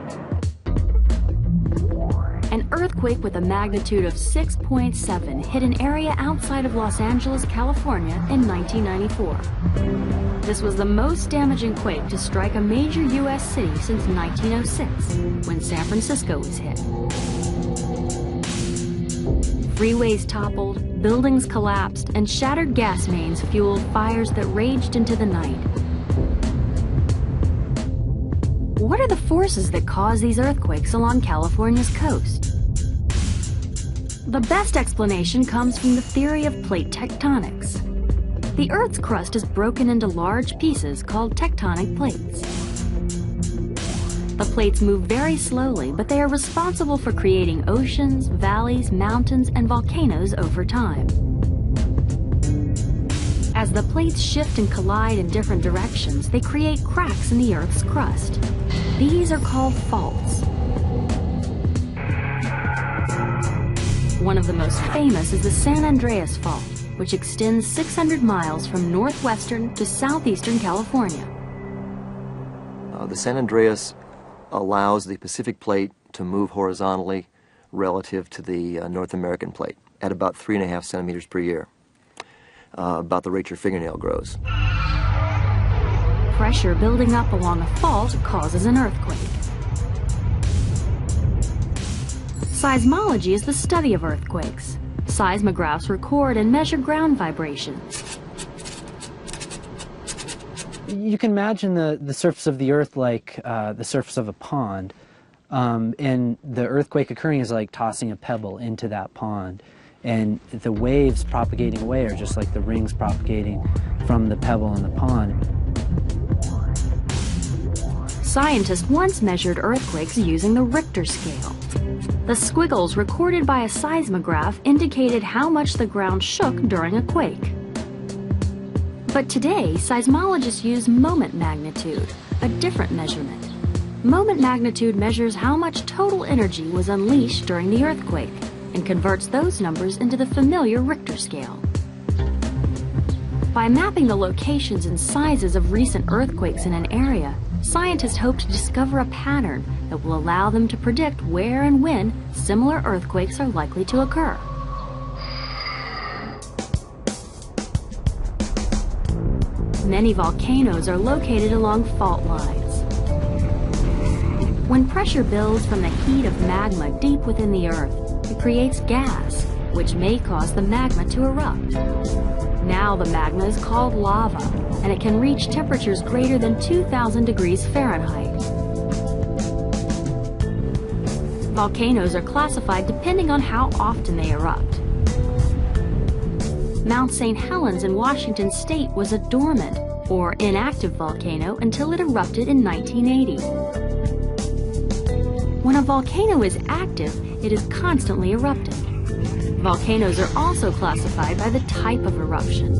An earthquake with a magnitude of 6.7 hit an area outside of Los Angeles, California in 1994. This was the most damaging quake to strike a major U.S. city since 1906, when San Francisco was hit. Freeways toppled, buildings collapsed, and shattered gas mains fueled fires that raged into the night. What are the forces that cause these earthquakes along California's coast? The best explanation comes from the theory of plate tectonics. The Earth's crust is broken into large pieces called tectonic plates. The plates move very slowly, but they are responsible for creating oceans, valleys, mountains, and volcanoes over time. As the plates shift and collide in different directions, they create cracks in the Earth's crust. These are called faults. One of the most famous is the San Andreas Fault, which extends 600 miles from northwestern to southeastern California. The San Andreas allows the Pacific Plate to move horizontally relative to the North American Plate at about 3.5 centimeters per year, about the rate your fingernail grows. Pressure building up along a fault causes an earthquake. Seismology is the study of earthquakes. Seismographs record and measure ground vibrations. You can imagine the surface of the Earth like the surface of a pond, and the earthquake occurring is like tossing a pebble into that pond. And the waves propagating away are just like the rings propagating from the pebble in the pond. Scientists once measured earthquakes using the Richter scale. The squiggles recorded by a seismograph indicated how much the ground shook during a quake. But today, seismologists use moment magnitude, a different measurement. Moment magnitude measures how much total energy was unleashed during the earthquake and converts those numbers into the familiar Richter scale. By mapping the locations and sizes of recent earthquakes in an area, scientists hope to discover a pattern that will allow them to predict where and when similar earthquakes are likely to occur. Many volcanoes are located along fault lines. When pressure builds from the heat of magma deep within the Earth, it creates gas, which may cause the magma to erupt. Now the magma is called lava, and it can reach temperatures greater than 2,000 degrees Fahrenheit. Volcanoes are classified depending on how often they erupt. Mount St. Helens in Washington State was a dormant, or inactive volcano until it erupted in 1980. When a volcano is active, it is constantly erupting. Volcanoes are also classified by the type of eruption.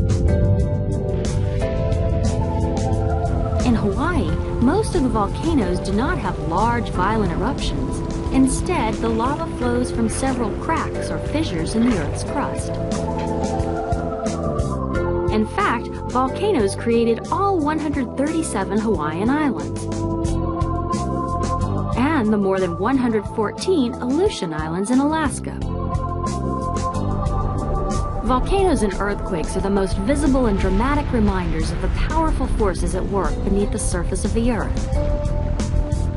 In Hawaii, most of the volcanoes do not have large, violent eruptions. Instead, the lava flows from several cracks or fissures in the Earth's crust. In fact, volcanoes created all 137 Hawaiian islands and the more than 114 Aleutian Islands in Alaska. Volcanoes and earthquakes are the most visible and dramatic reminders of the powerful forces at work beneath the surface of the Earth.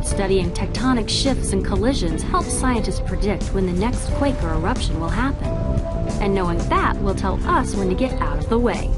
Studying tectonic shifts and collisions helps scientists predict when the next quake or eruption will happen. And knowing that will tell us when to get out of the way.